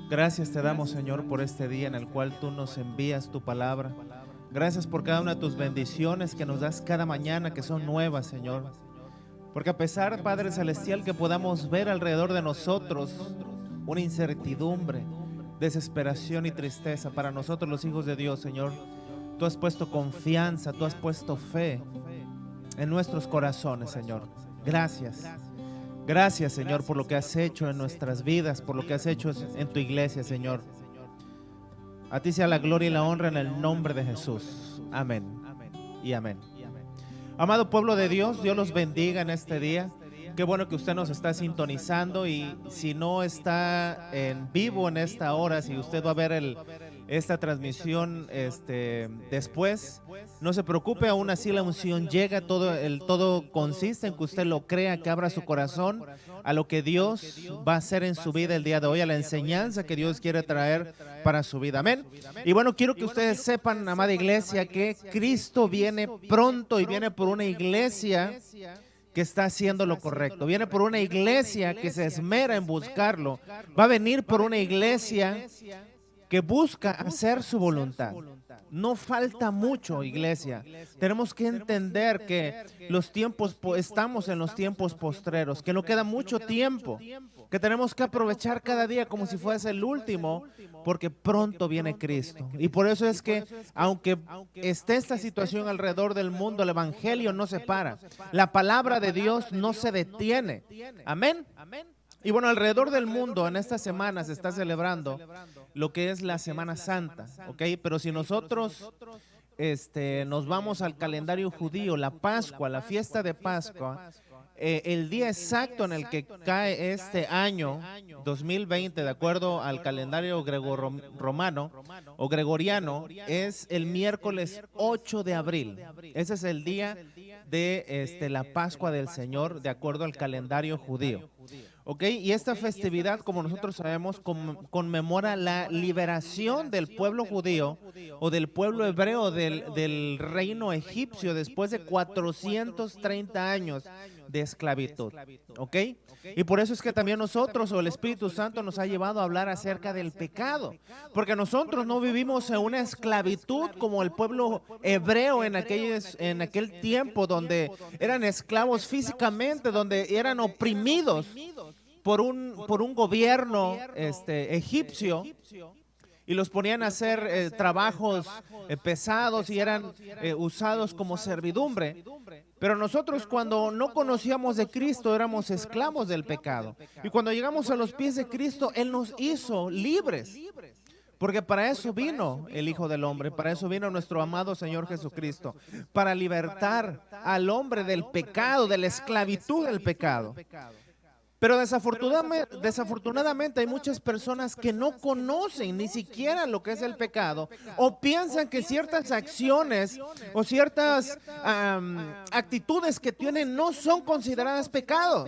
Gracias te damos, Señor, por este día en el cual tú nos envías tu palabra. Gracias por cada una de tus bendiciones que nos das cada mañana, que son nuevas, Señor. Porque a pesar, Padre Celestial, que podamos ver alrededor de nosotros una incertidumbre, desesperación y tristeza para nosotros los hijos de Dios, Señor, tú has puesto confianza, tú has puesto fe en nuestros corazones, Señor. Gracias. Gracias, Señor, por lo que has hecho en nuestras vidas, por lo que has hecho en tu iglesia, Señor. A ti sea la gloria y la honra en el nombre de Jesús. Amén y amén. Amado pueblo de Dios, Dios los bendiga en este día. Qué bueno que usted nos está sintonizando, y si no está en vivo en esta hora, si usted va a ver esta transmisión después, no se preocupe, aún así la unción llega, todo consiste en que usted lo crea, que abra su corazón a lo que Dios va a hacer en su vida el día de hoy, a la enseñanza que Dios quiere traer para su vida. Amén. Y bueno, quiero que ustedes sepan, amada iglesia, que Cristo viene pronto y viene por una iglesia que está haciendo lo correcto. Viene por una iglesia que se esmera en buscarlo. Va a venir por una iglesia que busca hacer su voluntad. No falta mucho, iglesia. Tenemos que entender que estamos en los tiempos postreros, que no queda mucho tiempo, que tenemos que aprovechar cada día como si fuese el último, porque pronto viene Cristo. Y por eso es que, aunque esté esta situación alrededor del mundo, el evangelio no se para. La palabra de Dios no se detiene. Amén. Y bueno, alrededor del mundo en esta semana se está celebrando lo que es la Semana Santa, ¿ok? Pero si nosotros nos vamos al calendario judío, la Pascua, la fiesta de Pascua, el día exacto en el que cae este año 2020, de acuerdo al calendario romano o gregoriano, es el miércoles 8 de abril. Ese es el día de la Pascua del Señor, de acuerdo al calendario judío. ¿Ok? Y esta festividad, como nosotros sabemos, conmemora la liberación del pueblo judío o del pueblo hebreo del reino egipcio después de 430 años de esclavitud. ¿Ok? Y por eso es que también nosotros, o el Espíritu Santo, nos ha llevado a hablar acerca del pecado. Porque nosotros no vivimos en una esclavitud como el pueblo hebreo en aquel tiempo, donde eran esclavos físicamente, donde eran oprimidos por un gobierno egipcio, y los ponían a hacer trabajos pesados y eran usados como servidumbre. Pero nosotros, cuando no conocíamos de Cristo, éramos esclavos del pecado. Y cuando llegamos a los pies de Cristo, Él nos hizo libres. Porque para eso vino el Hijo del Hombre, para eso vino nuestro amado Señor Jesucristo, para libertar al hombre del pecado, de la esclavitud del pecado. Pero desafortunadamente hay muchas personas que no conocen ni siquiera lo que es el pecado, o piensan que ciertas acciones o ciertas actitudes que tienen no son consideradas pecado.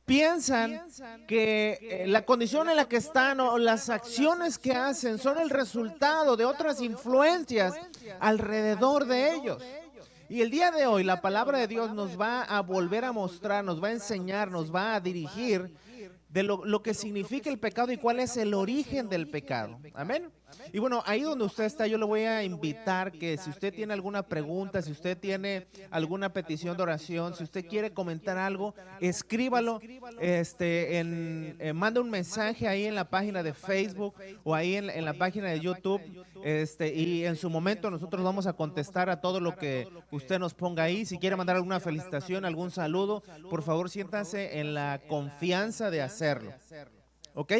Piensan que la condición en la que están o las acciones que hacen son el resultado de otras influencias alrededor de ellos. Y el día de hoy la palabra de Dios nos va a volver a mostrar, nos va a enseñar, nos va a dirigir de lo que significa el pecado y cuál es el origen del pecado. Amén. Y bueno, ahí donde usted está, yo le voy a invitar que si usted tiene alguna pregunta, si usted tiene alguna petición de oración, si usted quiere comentar algo, escríbalo, manda un mensaje ahí en la página de Facebook o ahí en la página de YouTube, y en su momento nosotros vamos a contestar a todo lo que usted nos ponga ahí. Si quiere mandar alguna felicitación, algún saludo, por favor siéntanse en la confianza de hacerlo. ¿Ok?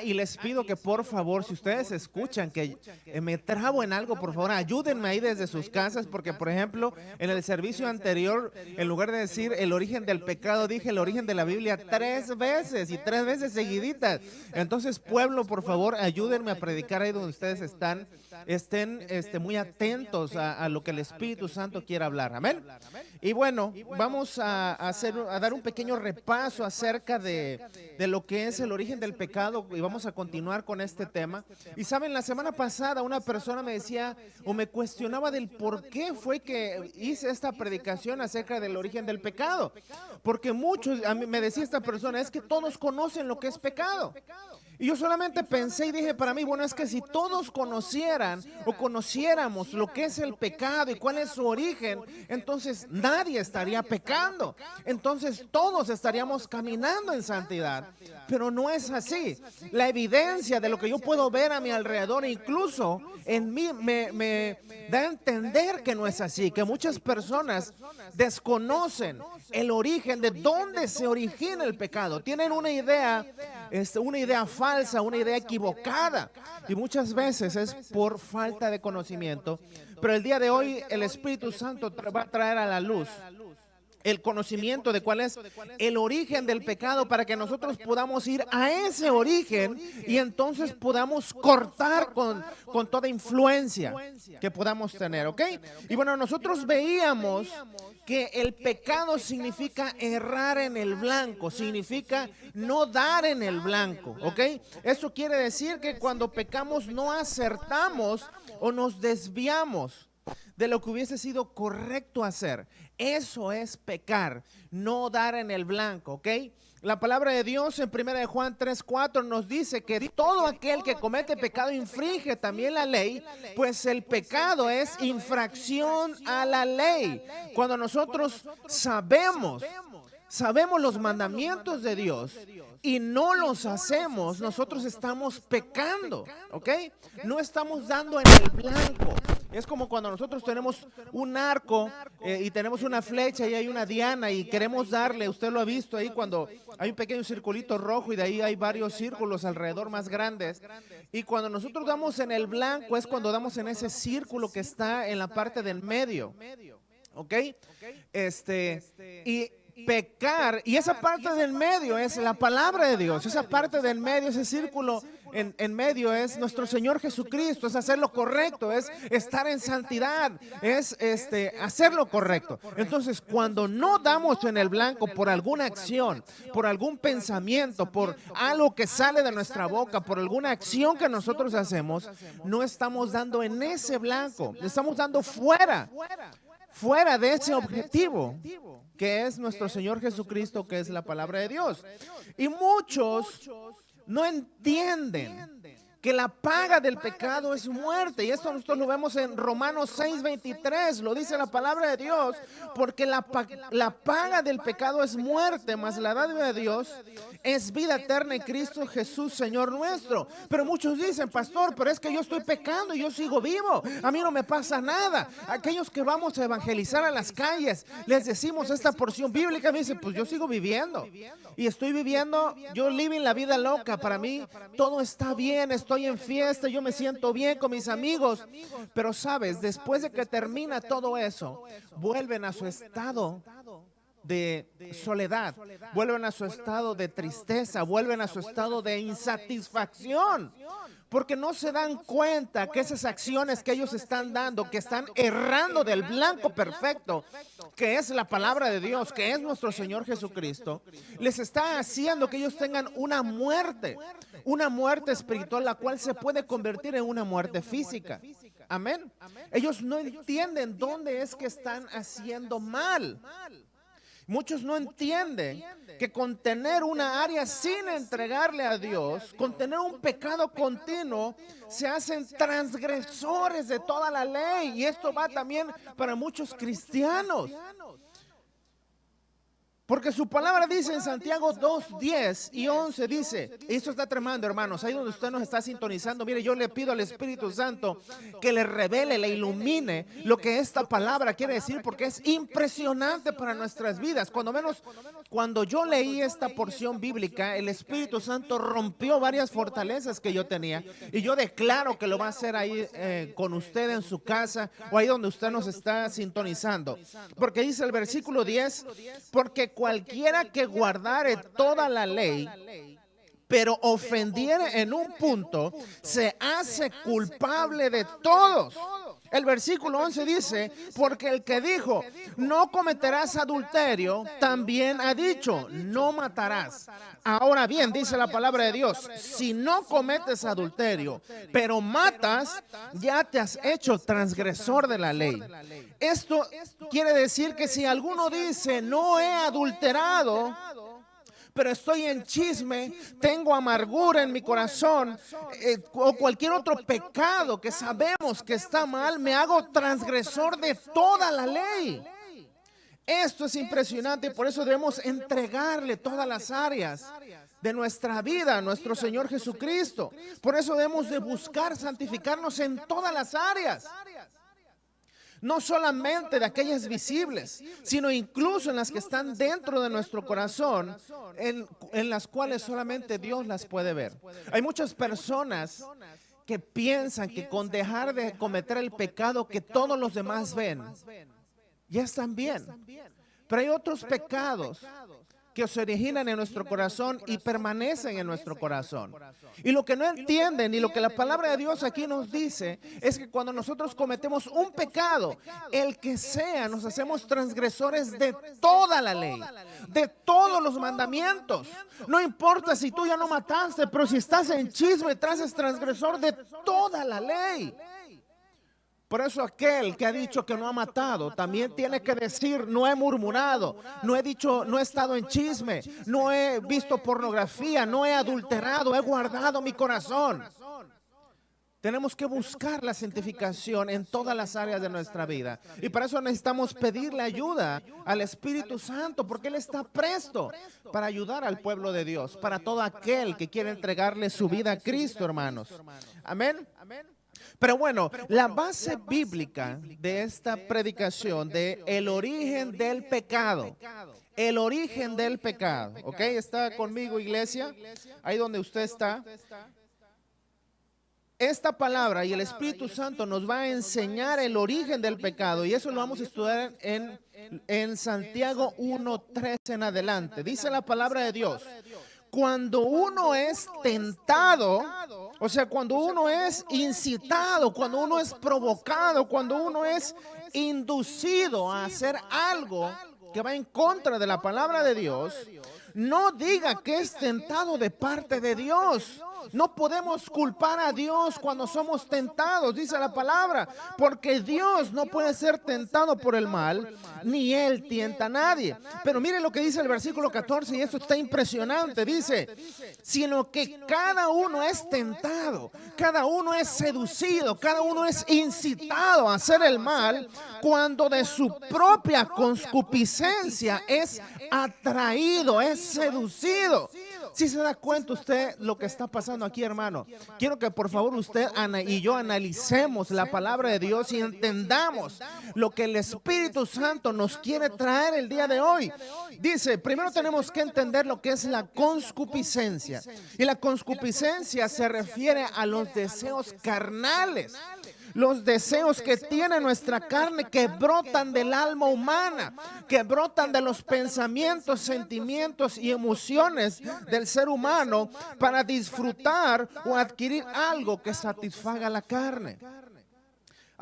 Y les pido que por favor, si ustedes escuchan que me trabo en algo, por favor, ayúdenme ahí desde sus casas, porque por ejemplo, en el servicio anterior, en lugar de decir el origen del pecado, dije el origen de la Biblia 3 veces y 3 veces seguiditas. Entonces, pueblo, por favor, ayúdenme a predicar ahí donde ustedes estén muy atentos a lo que el Espíritu Santo quiere hablar. Amén. Y bueno, vamos a dar un pequeño repaso acerca de lo que es el origen del pecado, y vamos a continuar con este tema. Y saben, la semana pasada una persona me decía o me cuestionaba del por qué fue que hice esta predicación acerca del origen del pecado. Porque muchos, a mí me decía esta persona, es que todos conocen lo que es pecado. Y yo solamente pensé y dije para mí, bueno, es que si todos conocieran o conociéramos lo que es el pecado y cuál es su origen, entonces nadie estaría pecando. Entonces todos estaríamos caminando en santidad. Pero no es así. La evidencia de lo que yo puedo ver a mi alrededor, incluso en mí, me da a entender que no es así, que muchas personas desconocen el origen de dónde se origina el pecado. Tienen una idea falsa, una idea equivocada, y muchas veces es por falta de conocimiento. Pero el día de hoy el Espíritu Santo va a traer a la luz el conocimiento de cuál es el origen del pecado, para que nosotros podamos ir a ese origen y entonces podamos cortar con toda influencia que podamos tener, ¿ok? Y bueno, nosotros veíamos que el pecado significa errar en el blanco, significa no dar en el blanco, ¿ok? Eso quiere decir que cuando pecamos no acertamos o nos desviamos de lo que hubiese sido correcto hacer. Eso es pecar, no dar en el blanco, ¿ok? La palabra de Dios en 1 de Juan 3:4 nos dice que todo aquel que comete pecado infringe también la ley, pues el pecado es infracción a la ley. Cuando nosotros sabemos los mandamientos de Dios y no los hacemos, nosotros estamos pecando, ¿ok? No estamos dando en el blanco. Es como cuando nosotros tenemos un arco y tenemos una flecha y hay una diana y queremos darle, usted lo ha visto ahí cuando hay un pequeño circulito rojo y de ahí hay varios círculos alrededor más grandes. Y cuando nosotros damos en el blanco es cuando damos en ese círculo que está en la parte del medio, ¿ok? Y pecar, y esa parte del medio es la palabra de Dios, esa parte del medio, ese círculo en medio es nuestro Señor Jesucristo, es hacer lo correcto, es estar en santidad, es hacer lo correcto. Entonces, cuando no damos en el blanco por alguna acción, por algún pensamiento, por algo que sale de nuestra boca, por alguna acción que nosotros hacemos, no estamos dando en ese blanco, estamos dando fuera de ese objetivo que es nuestro Señor Jesucristo, que es la palabra de Dios. Y muchos no entienden que la paga del pecado es muerte. Y esto nosotros lo vemos en Romanos 6:23. Lo dice la palabra de Dios. Porque la paga del pecado es muerte, mas la dádiva de Dios es vida eterna en Cristo Jesús, Señor nuestro. Pero muchos dicen, pastor, pero es que yo estoy pecando y yo sigo vivo. A mí no me pasa nada. Aquellos que vamos a evangelizar a las calles, les decimos esta porción bíblica, me dicen, pues yo sigo viviendo. Y estoy viviendo, yo living la vida loca. Para mí todo está bien, estoy en fiesta, yo me siento bien con mis amigos. Pero sabes, después de que termina todo eso, vuelven a su estado de soledad, vuelven a su estado de tristeza, vuelven a su estado de insatisfacción, porque no se dan cuenta que esas acciones que ellos están dando, que están errando del blanco perfecto, que es la palabra de Dios, que es nuestro Señor Jesucristo, les está haciendo que ellos tengan una muerte espiritual, la cual se puede convertir en una muerte física. Amén. Ellos no entienden dónde es que están haciendo mal. Muchos no entienden que con tener una área sin entregarle a Dios, con tener un pecado continuo, se hacen transgresores de toda la ley. Y esto va también para muchos cristianos. Porque su palabra dice en Santiago 2:10 y 11, dice, y esto está tremendo, hermanos, ahí donde usted nos está sintonizando, mire, yo le pido al Espíritu Santo que le revele, le ilumine lo que esta palabra quiere decir, porque es impresionante para nuestras vidas. Cuando menos, cuando yo leí esta porción bíblica, el Espíritu Santo rompió varias fortalezas que yo tenía, y yo declaro que lo va a hacer ahí con usted en su casa, o ahí donde usted nos está sintonizando. Porque dice el versículo 10, porque cualquiera que guardare toda la ley, pero ofendiere en un punto, se hace culpable de todos. El versículo 11 dice, porque el que dijo, no cometerás adulterio, también ha dicho, no matarás. Ahora bien, dice la palabra de Dios, si no cometes adulterio, pero matas, ya te has hecho transgresor de la ley. Esto quiere decir que si alguno dice, no he adulterado, pero estoy en chisme, tengo amargura en mi corazón, o cualquier otro pecado que sabemos que está mal, me hago transgresor de toda la ley. Esto es impresionante y por eso debemos entregarle todas las áreas de nuestra vida a nuestro Señor Jesucristo. Por eso debemos de buscar santificarnos en todas las áreas. No solamente de aquellas visibles, sino incluso en las que están dentro de nuestro corazón, en las cuales solamente Dios las puede ver. Hay muchas personas que piensan que con dejar de cometer el pecado que todos los demás ven, ya están bien. Pero hay otros pecados que se originan en nuestro corazón y permanecen en nuestro corazón. Y lo que no entienden y lo que la palabra de Dios aquí nos dice es que cuando nosotros cometemos un pecado, el que sea, nos hacemos transgresores de toda la ley, de todos los mandamientos. No importa si tú ya no mataste, pero si estás en chisme, te haces transgresor de toda la ley. Por eso aquel que ha dicho que no ha matado, también tiene que decir, no he murmurado, no he dicho, no he estado en chisme, no he visto pornografía, no he adulterado, he guardado mi corazón. Tenemos que buscar la santificación en todas las áreas de nuestra vida. Y para eso necesitamos pedirle ayuda al Espíritu Santo, porque Él está presto para ayudar al pueblo de Dios, para todo aquel que quiere entregarle su vida a Cristo, hermanos. Amén. Pero bueno, la base bíblica de esta predicación de el origen del pecado. El origen del pecado. ¿Ok? ¿Está conmigo, iglesia? Ahí donde usted está. Esta palabra y el Espíritu Santo nos va a enseñar el origen del pecado. Y eso lo vamos a estudiar en Santiago 1:3 en adelante. Dice la palabra de Dios. Cuando uno es tentado, o sea, cuando uno es incitado, cuando uno es provocado, cuando uno es inducido a hacer algo que va en contra de la palabra de Dios, no diga que es tentado de parte de Dios. No podemos culpar a Dios cuando somos tentados, dice la palabra, porque Dios no puede ser tentado por el mal, ni Él tienta a nadie. Pero mire lo que dice el versículo 14 y esto está impresionante. Dice, sino que cada uno es tentado, cada uno es seducido, cada uno es incitado a hacer el mal cuando de su propia concupiscencia es atraído, es seducido. Si se da cuenta usted lo que está pasando aquí, hermano, quiero que por favor usted y yo analicemos la palabra de Dios y entendamos lo que el Espíritu Santo nos quiere traer el día de hoy. Dice, primero tenemos que entender lo que es la concupiscencia. Y la concupiscencia se refiere a los deseos carnales. Los deseos que tiene nuestra carne que brotan del alma humana, que brotan de los pensamientos, sentimientos y emociones del ser humano para disfrutar o adquirir algo que satisfaga la carne.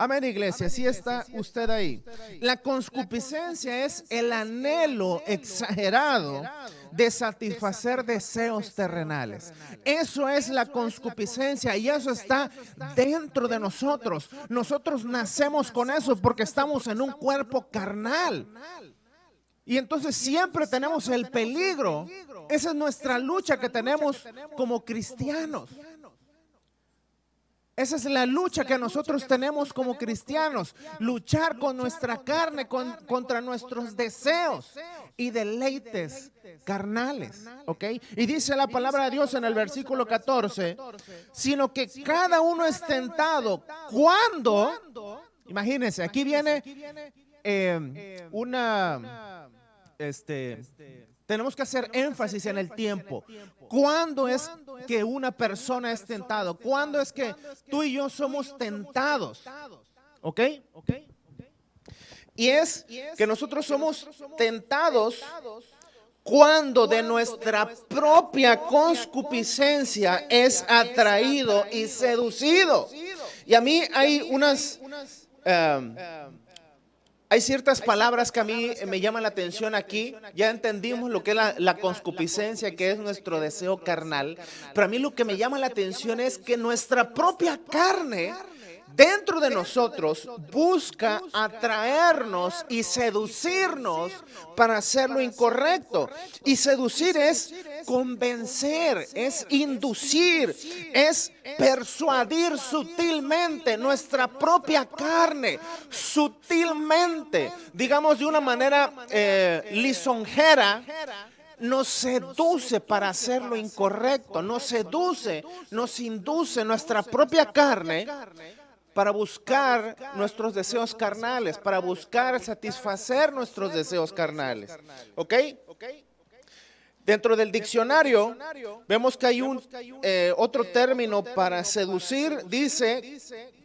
Amén, iglesia, sí está usted ahí. La concupiscencia es el anhelo exagerado de satisfacer deseos terrenales. Eso es la concupiscencia y eso está dentro de nosotros. Nosotros nacemos con eso porque estamos en un cuerpo carnal. Y entonces siempre tenemos el peligro. Esa es nuestra lucha que tenemos como cristianos. Esa es la lucha que nosotros tenemos como cristianos, luchar con nuestra carne, contra nuestros deseos y deleites carnales, ¿ok? Y dice la palabra de Dios en el versículo 14, sino que cada uno es tentado cuando, imagínense, aquí viene tenemos que hacer énfasis en el tiempo. ¿Cuándo es que una persona es tentado? ¿Cuándo es que tú y yo somos tentados? ¿Ok? Y es que nosotros somos tentados cuando de nuestra propia concupiscencia es atraído y seducido. Y a mí hay hay ciertas palabras que a mí me llaman la atención aquí. Ya entendimos lo que es la concupiscencia, que es nuestro deseo carnal. Pero a mí lo que me llama la atención es que nuestra propia carne dentro de nosotros busca atraernos y seducirnos para hacer lo incorrecto. Y seducir es convencer, es inducir, es persuadir sutilmente nuestra propia carne, sutilmente, digamos de una manera lisonjera. Nos seduce para hacer lo incorrecto, nos seduce, nos induce nuestra propia carne para buscar nuestros deseos carnales, para buscar satisfacer nuestros deseos carnales. ¿Ok? Dentro del diccionario vemos que hay otro término para seducir, dice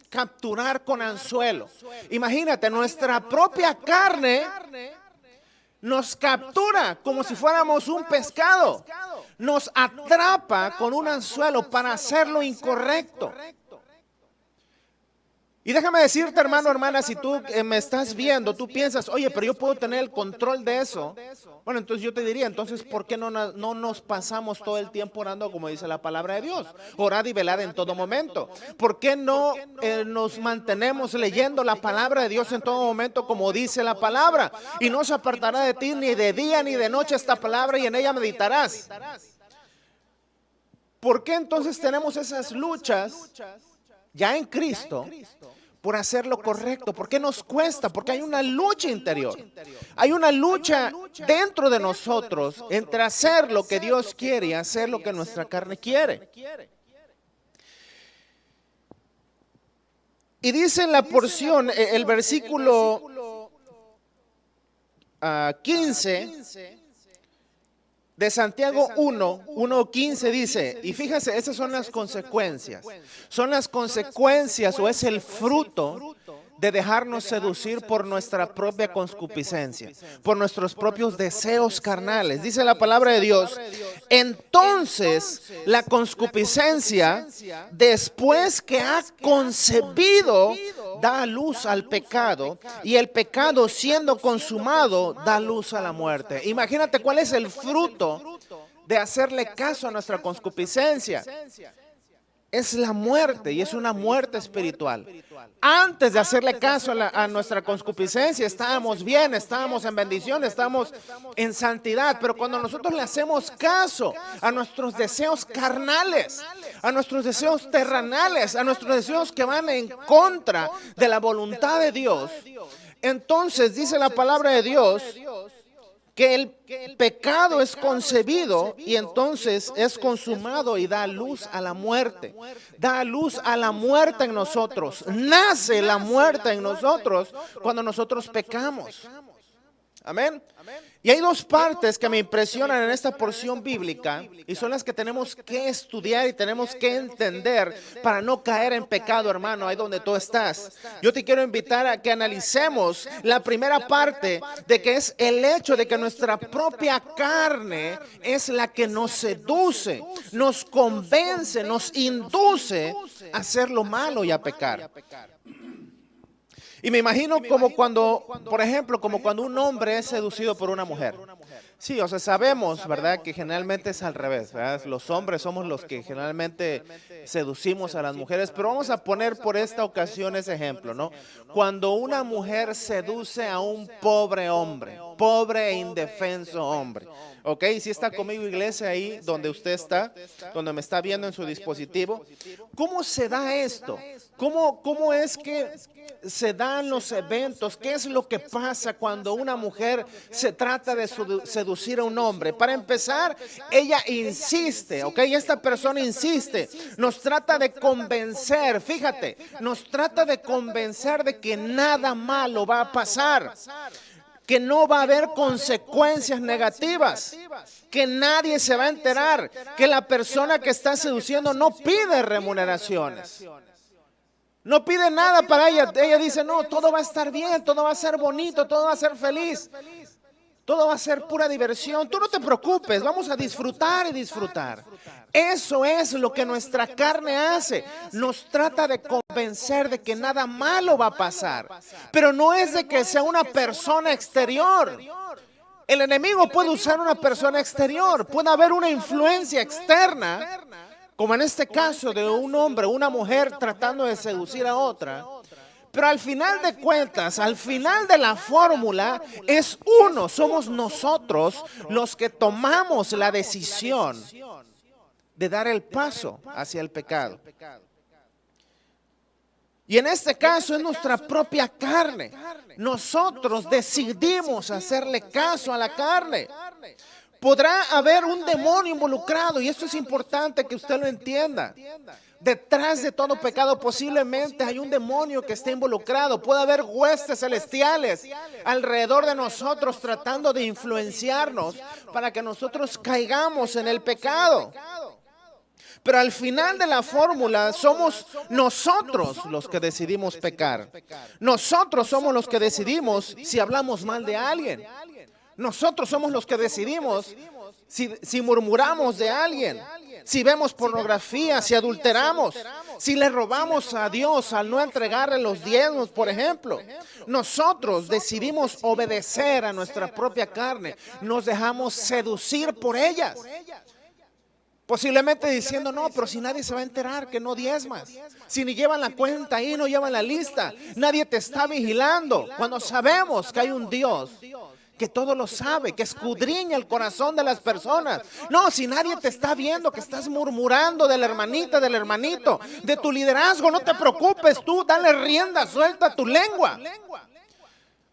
capturar con anzuelo. Imagínate, nuestra propia carne nos captura como si fuéramos un pescado. Nos atrapa con un anzuelo para hacer lo incorrecto. Y déjame decirte, hermano, hermana, si tú me estás viendo, tú piensas, oye, pero yo puedo tener el control de eso. Bueno, entonces yo te diría, entonces, ¿por qué no nos pasamos todo el tiempo orando como dice la palabra de Dios? Orad y velad en todo momento. ¿Por qué no nos mantenemos leyendo la palabra de Dios en todo momento como dice la palabra? Y no se apartará de ti ni de día ni de noche esta palabra y en ella meditarás. ¿Por qué entonces tenemos esas luchas ya en Cristo por hacer lo correcto? ¿Por qué nos cuesta? Porque hay una lucha interior. Hay una lucha dentro de nosotros entre hacer lo que Dios quiere y hacer lo que nuestra carne quiere. Y dice en la porción, el versículo 15 de Santiago 1:15 dice, y fíjese, esas son las consecuencias. Son las consecuencias o es el fruto de dejarnos seducir por nuestra propia concupiscencia, por nuestros propios deseos carnales. Dice la palabra de Dios, entonces la concupiscencia, después que ha concebido, da luz al pecado, y el pecado siendo consumado, da luz a la muerte. Imagínate cuál es el fruto de hacerle caso a nuestra concupiscencia. Es la muerte, y es una muerte espiritual. Antes de hacerle caso a nuestra concupiscencia, estábamos bien, estábamos en bendición, estábamos en santidad. Pero cuando nosotros le hacemos caso a nuestros deseos carnales, a nuestros deseos terrenales, a nuestros deseos que van en contra de la voluntad de Dios, entonces dice la palabra de Dios que el pecado es concebido y entonces es consumado y da luz a la muerte. Da luz a la muerte en nosotros. Nace la muerte en nosotros cuando nosotros pecamos. Amén. Y hay dos partes que me impresionan en esta porción bíblica y son las que tenemos que estudiar y tenemos que entender para no caer en pecado, hermano, ahí donde tú estás. Yo te quiero invitar a que analicemos la primera parte de que es el hecho de que nuestra propia carne es la que nos seduce, nos convence, nos induce a hacer lo malo y a pecar. Y me imagino como cuando, por ejemplo, como cuando un hombre es seducido por una mujer. Sí, o sea, sabemos, ¿verdad?, que generalmente es al revés, ¿verdad? Los hombres somos los que generalmente seducimos a las mujeres, pero vamos a poner por esta ocasión ese ejemplo, ¿no? Cuando una mujer seduce a un pobre hombre, pobre e indefenso hombre. ¿Ok? Si está conmigo, iglesia, ahí donde usted está, donde me está viendo en su dispositivo. ¿Cómo se da esto? ¿Cómo es que se dan los eventos? ¿Qué es lo que pasa cuando una mujer se trata de seducir a un hombre? Para empezar, ella insiste, ¿ok? Esta persona insiste, nos trata de convencer, fíjate, nos trata de convencer de que nada malo va a pasar, que no va a haber consecuencias negativas, que nadie se va a enterar, que la persona que está seduciendo no pide remuneraciones. No pide nada para ella. Ella dice, no, todo va a estar bien, todo va a ser bonito, todo va a ser feliz. Todo va a ser pura diversión. Tú no te preocupes, vamos a disfrutar y disfrutar. Eso es lo que nuestra carne hace. Nos trata de convencer de que nada malo va a pasar. Pero no es de que sea una persona exterior. El enemigo puede usar una persona exterior. Puede haber una influencia externa como en este caso de un hombre o una mujer tratando de seducir a otra. Pero al final de cuentas, al final de la fórmula, es uno, somos nosotros los que tomamos la decisión de dar el paso hacia el pecado. Y en este caso es nuestra propia carne. Nosotros decidimos hacerle caso a la carne. Podrá haber un demonio involucrado, y esto es importante que usted lo entienda. Detrás de todo pecado posiblemente hay un demonio que esté involucrado. Puede haber huestes celestiales alrededor de nosotros tratando de influenciarnos para que nosotros caigamos en el pecado. Pero al final de la fórmula somos nosotros los que decidimos pecar. Nosotros somos los que decidimos si hablamos mal de alguien. Nosotros somos los que decidimos si murmuramos de alguien, si vemos pornografía, si adulteramos, si le robamos a Dios al no entregarle los diezmos, por ejemplo. Nosotros decidimos obedecer a nuestra propia carne. Nos dejamos seducir por ellas. Posiblemente diciendo, no, pero si nadie se va a enterar que no diezmas. Si ni llevan la cuenta ahí, no llevan la lista. Nadie te está vigilando. Cuando sabemos que hay un Dios que todo lo sabe, que escudriña el corazón de las personas. No, si nadie te está viendo que estás murmurando de la hermanita, del hermanito, de tu liderazgo, no te preocupes tú, dale rienda suelta a tu lengua.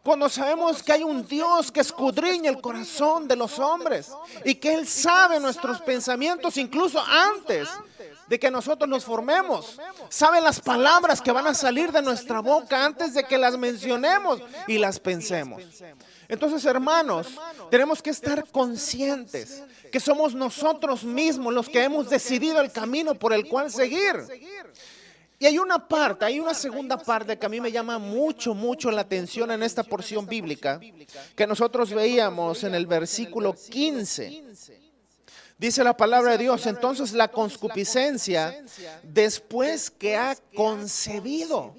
Cuando sabemos que hay un Dios que escudriña el corazón de los hombres y que Él sabe nuestros pensamientos incluso antes de que nosotros nos formemos. Sabe las palabras que van a salir de nuestra boca antes de que las mencionemos y las pensemos. Entonces, hermanos, tenemos que estar conscientes que somos nosotros mismos los que hemos decidido el camino por el cual seguir. Y hay una segunda parte que a mí me llama mucho la atención en esta porción bíblica, que nosotros veíamos en el versículo 15. Dice la palabra de Dios, entonces la concupiscencia, después que ha concebido.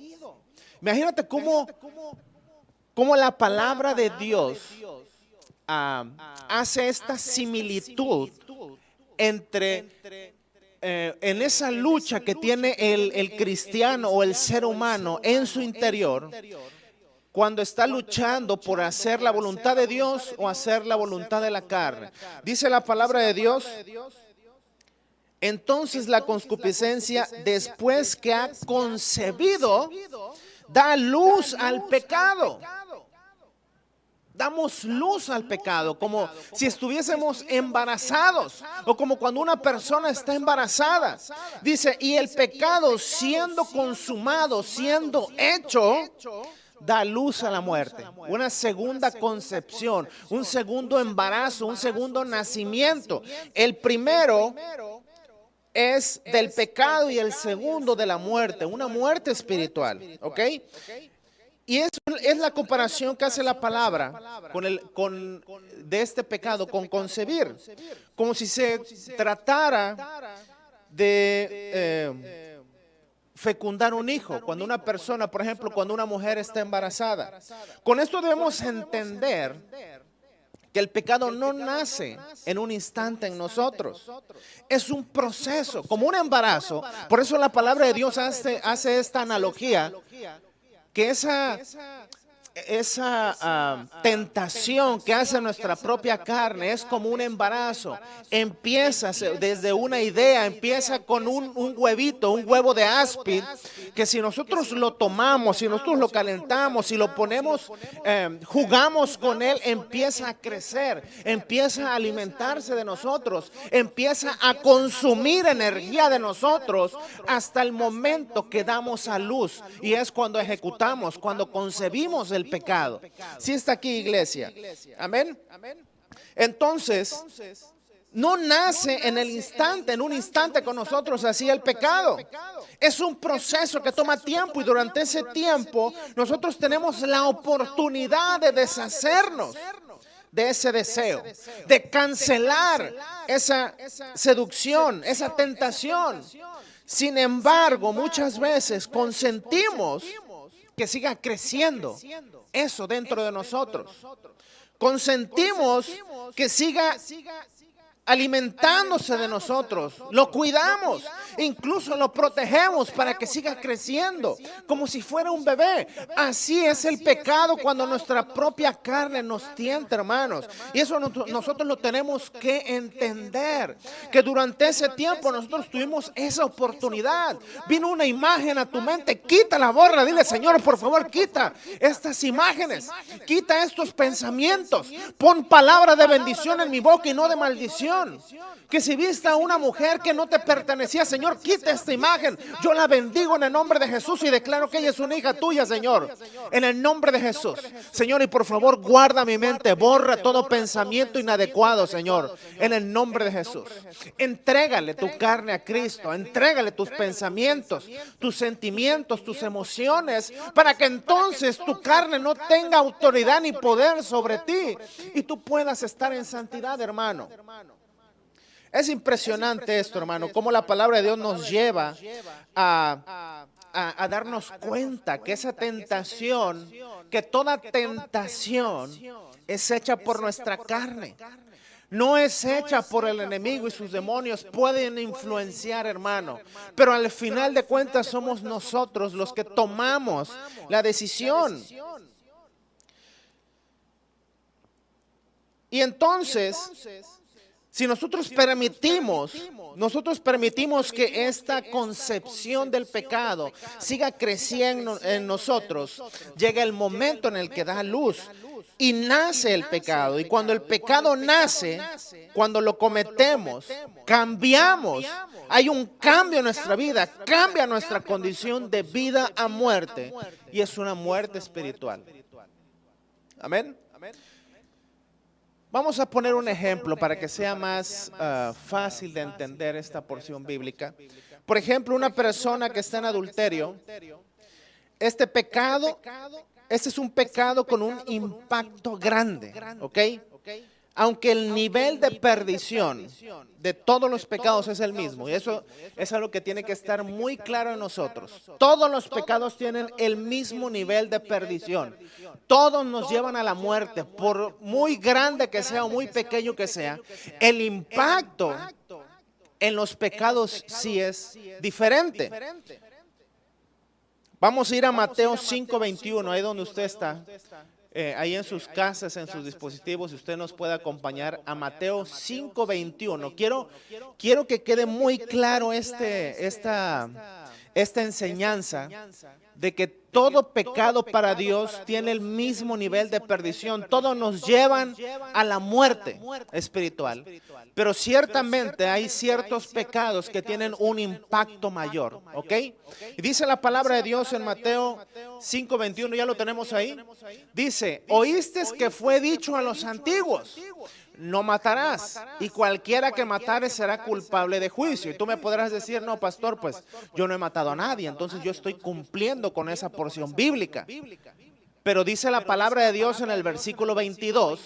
Imagínate cómo la palabra de Dios hace esta similitud entre en esa lucha que tiene el cristiano o el ser humano en su interior, cuando está luchando por hacer la voluntad de Dios o hacer la voluntad de la carne. Dice la palabra de Dios, entonces la concupiscencia, después que ha concebido, da luz al pecado. Damos luz al pecado, como si estuviésemos embarazados o como cuando una persona está embarazada. Dice, y el pecado siendo consumado, siendo hecho, da luz a la muerte. Una segunda concepción, un segundo embarazo, un segundo nacimiento. El primero es del pecado y el segundo de la muerte, una muerte espiritual, ¿ok? Y es la comparación que hace la palabra de este pecado con concebir, como si se tratara de fecundar un hijo, cuando una persona, por ejemplo, cuando una mujer está embarazada. Con esto debemos entender que el pecado no nace en un instante en nosotros. Es un proceso, como un embarazo. Por eso la palabra de Dios hace esta analogía, que esa tentación que hace nuestra propia carne es como un embarazo. Empieza desde una idea, empieza con un huevito, un huevo de áspid, que si nosotros lo tomamos, si nosotros lo calentamos, si lo ponemos, jugamos con él, empieza a crecer, empieza a alimentarse de nosotros, empieza a consumir energía de nosotros hasta el momento que damos a luz, y es cuando ejecutamos, cuando concebimos el pecado. ¿Sí está aquí, iglesia? Amén. Entonces, no nace en un instante con nosotros así el pecado. Es un proceso que toma tiempo, y durante ese tiempo nosotros tenemos la oportunidad de deshacernos de ese deseo, de cancelar esa seducción, esa tentación. Sin embargo, muchas veces consentimos que siga creciendo eso dentro de nosotros. Consentimos que siga alimentándose de nosotros, lo cuidamos, incluso lo protegemos para que siga creciendo como si fuera un bebé. Así es el pecado cuando nuestra propia carne nos tienta, hermanos. Y eso nosotros lo tenemos que entender, que durante ese tiempo nosotros tuvimos esa oportunidad. Vino una imagen a tu mente, quítala, borra, dile: Señor, por favor, quita estas imágenes, quita estos pensamientos, pon palabra de bendición en mi boca y no de maldición. Que si viste a una mujer que no te pertenecía, Señor, quita esta imagen. Yo la bendigo en el nombre de Jesús y declaro que ella es una hija tuya, Señor. En el nombre de Jesús. Señor, y por favor, guarda mi mente, borra todo pensamiento inadecuado, Señor. En el nombre de Jesús. Entrégale tu carne a Cristo. Entrégale tus pensamientos, tus sentimientos, tus emociones, para que entonces tu carne no tenga autoridad ni poder sobre ti y tú puedas estar en santidad, hermano. Es impresionante esto, hermano, cómo la palabra de Dios nos lleva a darnos cuenta que esa tentación, que toda tentación es hecha por nuestra carne. No es hecha por el enemigo y sus demonios. Pueden influenciar, hermano, pero al final de cuentas somos nosotros los que tomamos la decisión. Y entonces, si nosotros permitimos que esta concepción del pecado siga creciendo en nosotros, llega el momento en el que da luz y nace el pecado. Y cuando el pecado nace, cuando lo cometemos, cambiamos. Hay un cambio en nuestra vida, cambia nuestra condición de vida a muerte. Y es una muerte espiritual. Amén. Vamos a poner un ejemplo para que sea más fácil de entender esta porción bíblica. Por ejemplo, una persona que está en adulterio, este es un pecado con un impacto grande, ¿ok? Aunque el nivel de perdición de todos los pecados es el mismo, y eso es algo que tiene que estar muy claro en nosotros. Todos los pecados tienen el mismo nivel de perdición. Todos nos llevan a la muerte, por muy grande que sea o muy pequeño que sea. El impacto en los pecados sí es diferente. Vamos a ir a Mateo 5:21, ahí donde usted está. Ahí en sus casas, en sus dispositivos, si usted nos puede acompañar a Mateo 5:21. Quiero que quede muy claro esta enseñanza de que todo pecado para Dios tiene el mismo nivel de perdición. Todos nos llevan a la muerte espiritual. Pero ciertamente hay ciertos pecados que tienen un impacto mayor, ¿ok? Y dice la palabra de Dios en Mateo 5:21, ya lo tenemos ahí. Dice: oíste que fue dicho a los antiguos: no matarás, y cualquiera que matare será culpable de juicio. Y tú me podrás decir: no, pastor, pues yo no he matado a nadie, entonces yo estoy cumpliendo con esa porción bíblica. Pero dice la palabra de Dios en el versículo 22,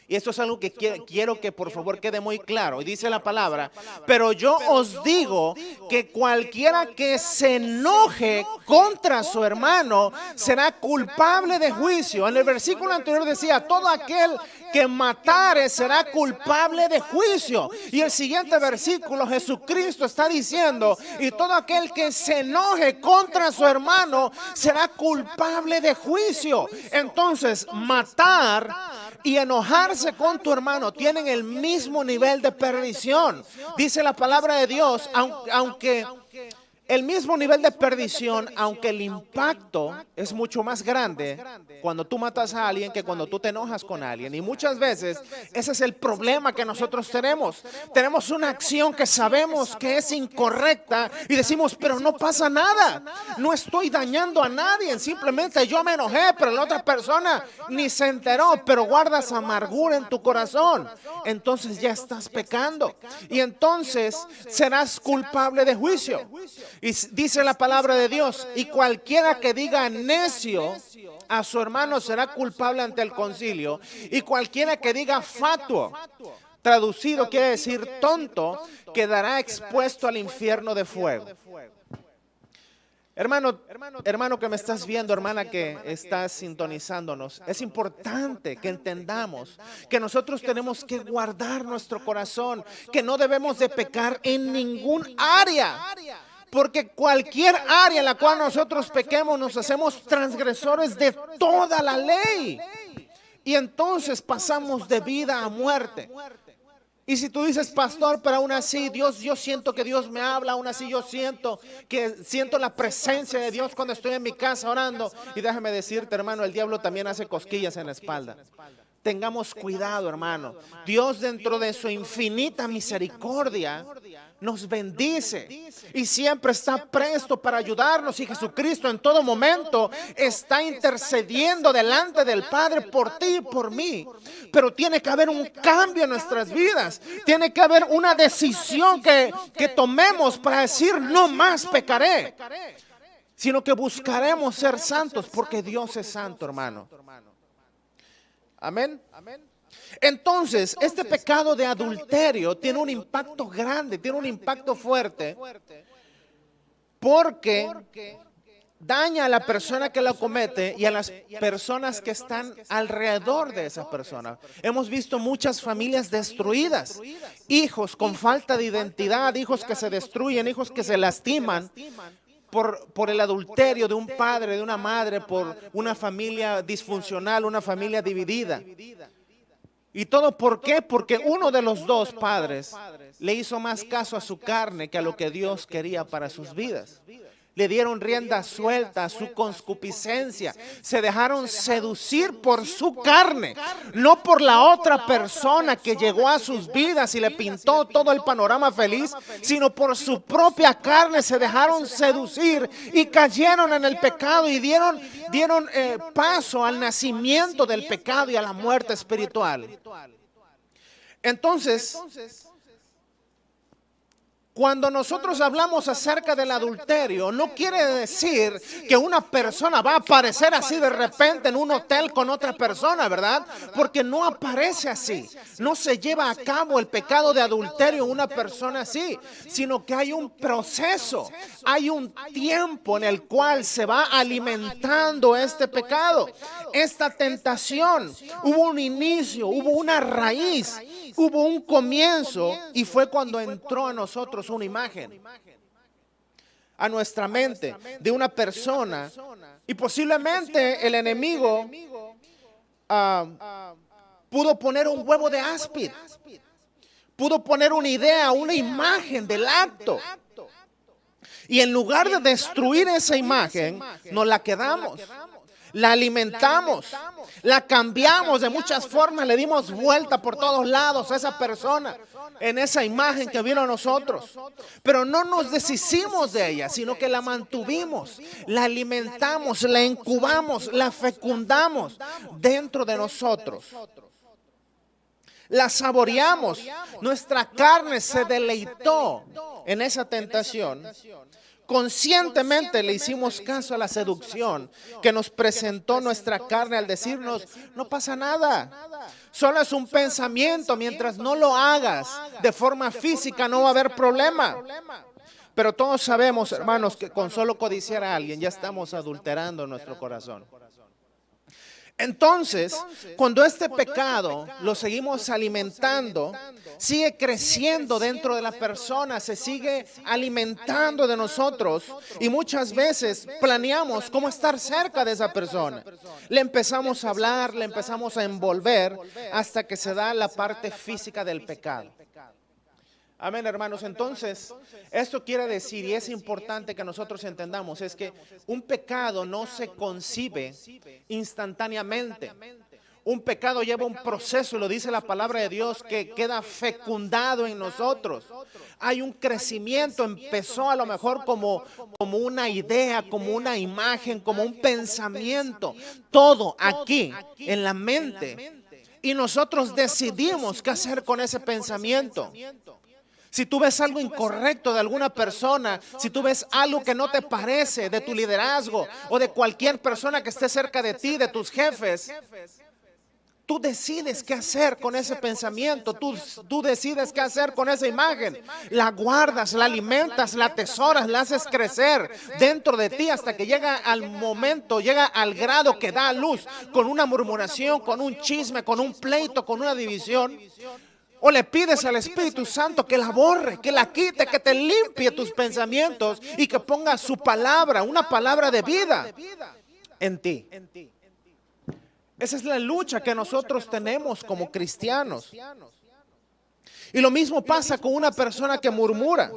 y esto es algo que quiero que por favor quede muy claro. Y dice la palabra: pero yo os digo que cualquiera que se enoje contra su hermano será culpable de juicio. En el versículo anterior decía: todo aquel que matare será culpable de juicio. Y el siguiente versículo, Jesucristo está diciendo: y todo aquel que se enoje contra su hermano será culpable de juicio. Entonces, matar y enojarse con tu hermano tienen el mismo nivel de perdición. Dice la palabra de Dios, aunque el mismo nivel de perdición, aunque el impacto es mucho más grande cuando tú matas a alguien que cuando tú te enojas con alguien. Y muchas veces ese es el problema que nosotros tenemos. Tenemos una acción que sabemos que es incorrecta y decimos: pero no pasa nada, no estoy dañando a nadie, simplemente yo me enojé, pero la otra persona ni se enteró. Pero guardas amargura en tu corazón, entonces ya estás pecando y entonces serás culpable de juicio. Y dice la palabra de Dios: y cualquiera que diga necio a su hermano será culpable ante el concilio, y cualquiera que diga fatuo, traducido quiere decir tonto, quedará expuesto al infierno de fuego. Hermano que me estás viendo, hermana que estás sintonizándonos, es importante que entendamos que nosotros tenemos que guardar nuestro corazón, que no debemos de pecar en ningún área. Porque cualquier área en la cual nosotros pequemos, nos hacemos transgresores de toda la ley. Y entonces pasamos de vida a muerte. Y si tú dices, pastor, pero aún así, yo siento que Dios me habla, aún así yo siento la presencia de Dios cuando estoy en mi casa orando. Y déjame decirte, hermano, el diablo también hace cosquillas en la espalda. Tengamos cuidado, hermano. Dios, dentro de su infinita misericordia, nos bendice y siempre está presto para ayudarnos. Y Jesucristo en todo momento está intercediendo delante del Padre por ti y por mí. Pero tiene que haber un cambio en nuestras vidas. Tiene que haber una decisión que tomemos para decir, no más pecaré, sino que buscaremos ser santos porque Dios es santo, hermano. Amén. Entonces, este pecado de adulterio tiene un impacto grande, tiene un impacto fuerte, porque daña a la persona que lo comete y a las personas que están alrededor de esa persona. Hemos visto muchas familias destruidas, hijos con falta de identidad, hijos que se destruyen, hijos que se lastiman por el adulterio de un padre, de una madre, por una familia disfuncional, una familia dividida. ¿Y todo por qué? Porque uno de los dos padres le hizo más caso a su carne que a lo que Dios quería para sus vidas. Le dieron rienda suelta a su concupiscencia. Se dejaron seducir por su carne, no por la otra persona que llegó a sus vidas y le pintó todo el panorama feliz, sino por su propia carne. Se dejaron seducir y cayeron en el pecado y dieron paso al nacimiento del pecado y a la muerte espiritual. Entonces, cuando nosotros hablamos acerca del adulterio, no quiere decir que una persona va a aparecer así de repente en un hotel con otra persona, ¿verdad? Porque no aparece así. No se lleva a cabo el pecado de adulterio en una persona así, sino que hay un proceso, hay un tiempo en el cual se va alimentando este pecado, esta tentación. Hubo un inicio, hubo una raíz, hubo un comienzo y fue cuando entró a nosotros una imagen, a nuestra mente, de una persona, y posiblemente el enemigo pudo poner un huevo de áspid, pudo poner una idea, una imagen del acto, y en lugar de destruir esa imagen, nos la quedamos. La alimentamos, la cambiamos de muchas formas, le dimos vuelta por todos lados a esa persona, en esa imagen que vino a nosotros. Pero no nos deshicimos de ella, sino que la mantuvimos, la alimentamos, la incubamos, la fecundamos dentro de nosotros. La saboreamos, nuestra carne se deleitó en esa tentación. Conscientemente le hicimos caso a la seducción que nos presentó nuestra carne al decirnos, no pasa nada, solo es un pensamiento, mientras no lo hagas de forma física no va a haber problema. Pero todos sabemos, hermanos, que con solo codiciar a alguien ya estamos adulterando nuestro corazón. Entonces, cuando este pecado lo seguimos alimentando, sigue creciendo dentro de la persona, se sigue alimentando de nosotros y muchas veces planeamos cómo estar cerca de esa persona. Le empezamos a hablar, le empezamos a envolver hasta que se da la parte física del pecado. Amén, hermanos. Entonces, esto quiere decir, y es importante que nosotros entendamos, es que un pecado no se concibe instantáneamente. Un pecado lleva un proceso, y lo dice la palabra de Dios, que queda fecundado en nosotros. Hay un crecimiento, empezó a lo mejor como una idea, como una imagen, como un pensamiento. Todo aquí, en la mente. Y nosotros decidimos qué hacer con ese pensamiento. Si tú ves algo incorrecto de alguna persona, si tú ves algo que no te parece de tu liderazgo o de cualquier persona que esté cerca de ti, de tus jefes, Tú decides qué hacer con ese pensamiento, tú decides qué hacer con esa imagen. La guardas, la alimentas, la atesoras, la haces crecer dentro de ti hasta que llega al momento, llega al grado que da a luz con una murmuración, con un chisme, con un pleito, con una división. O le pides al Espíritu Santo que la borre, que la quite, que te limpie tus pensamientos y que ponga su palabra, una palabra de vida en ti. Esa es la lucha que nosotros tenemos como cristianos. Y lo mismo pasa con una persona que murmura,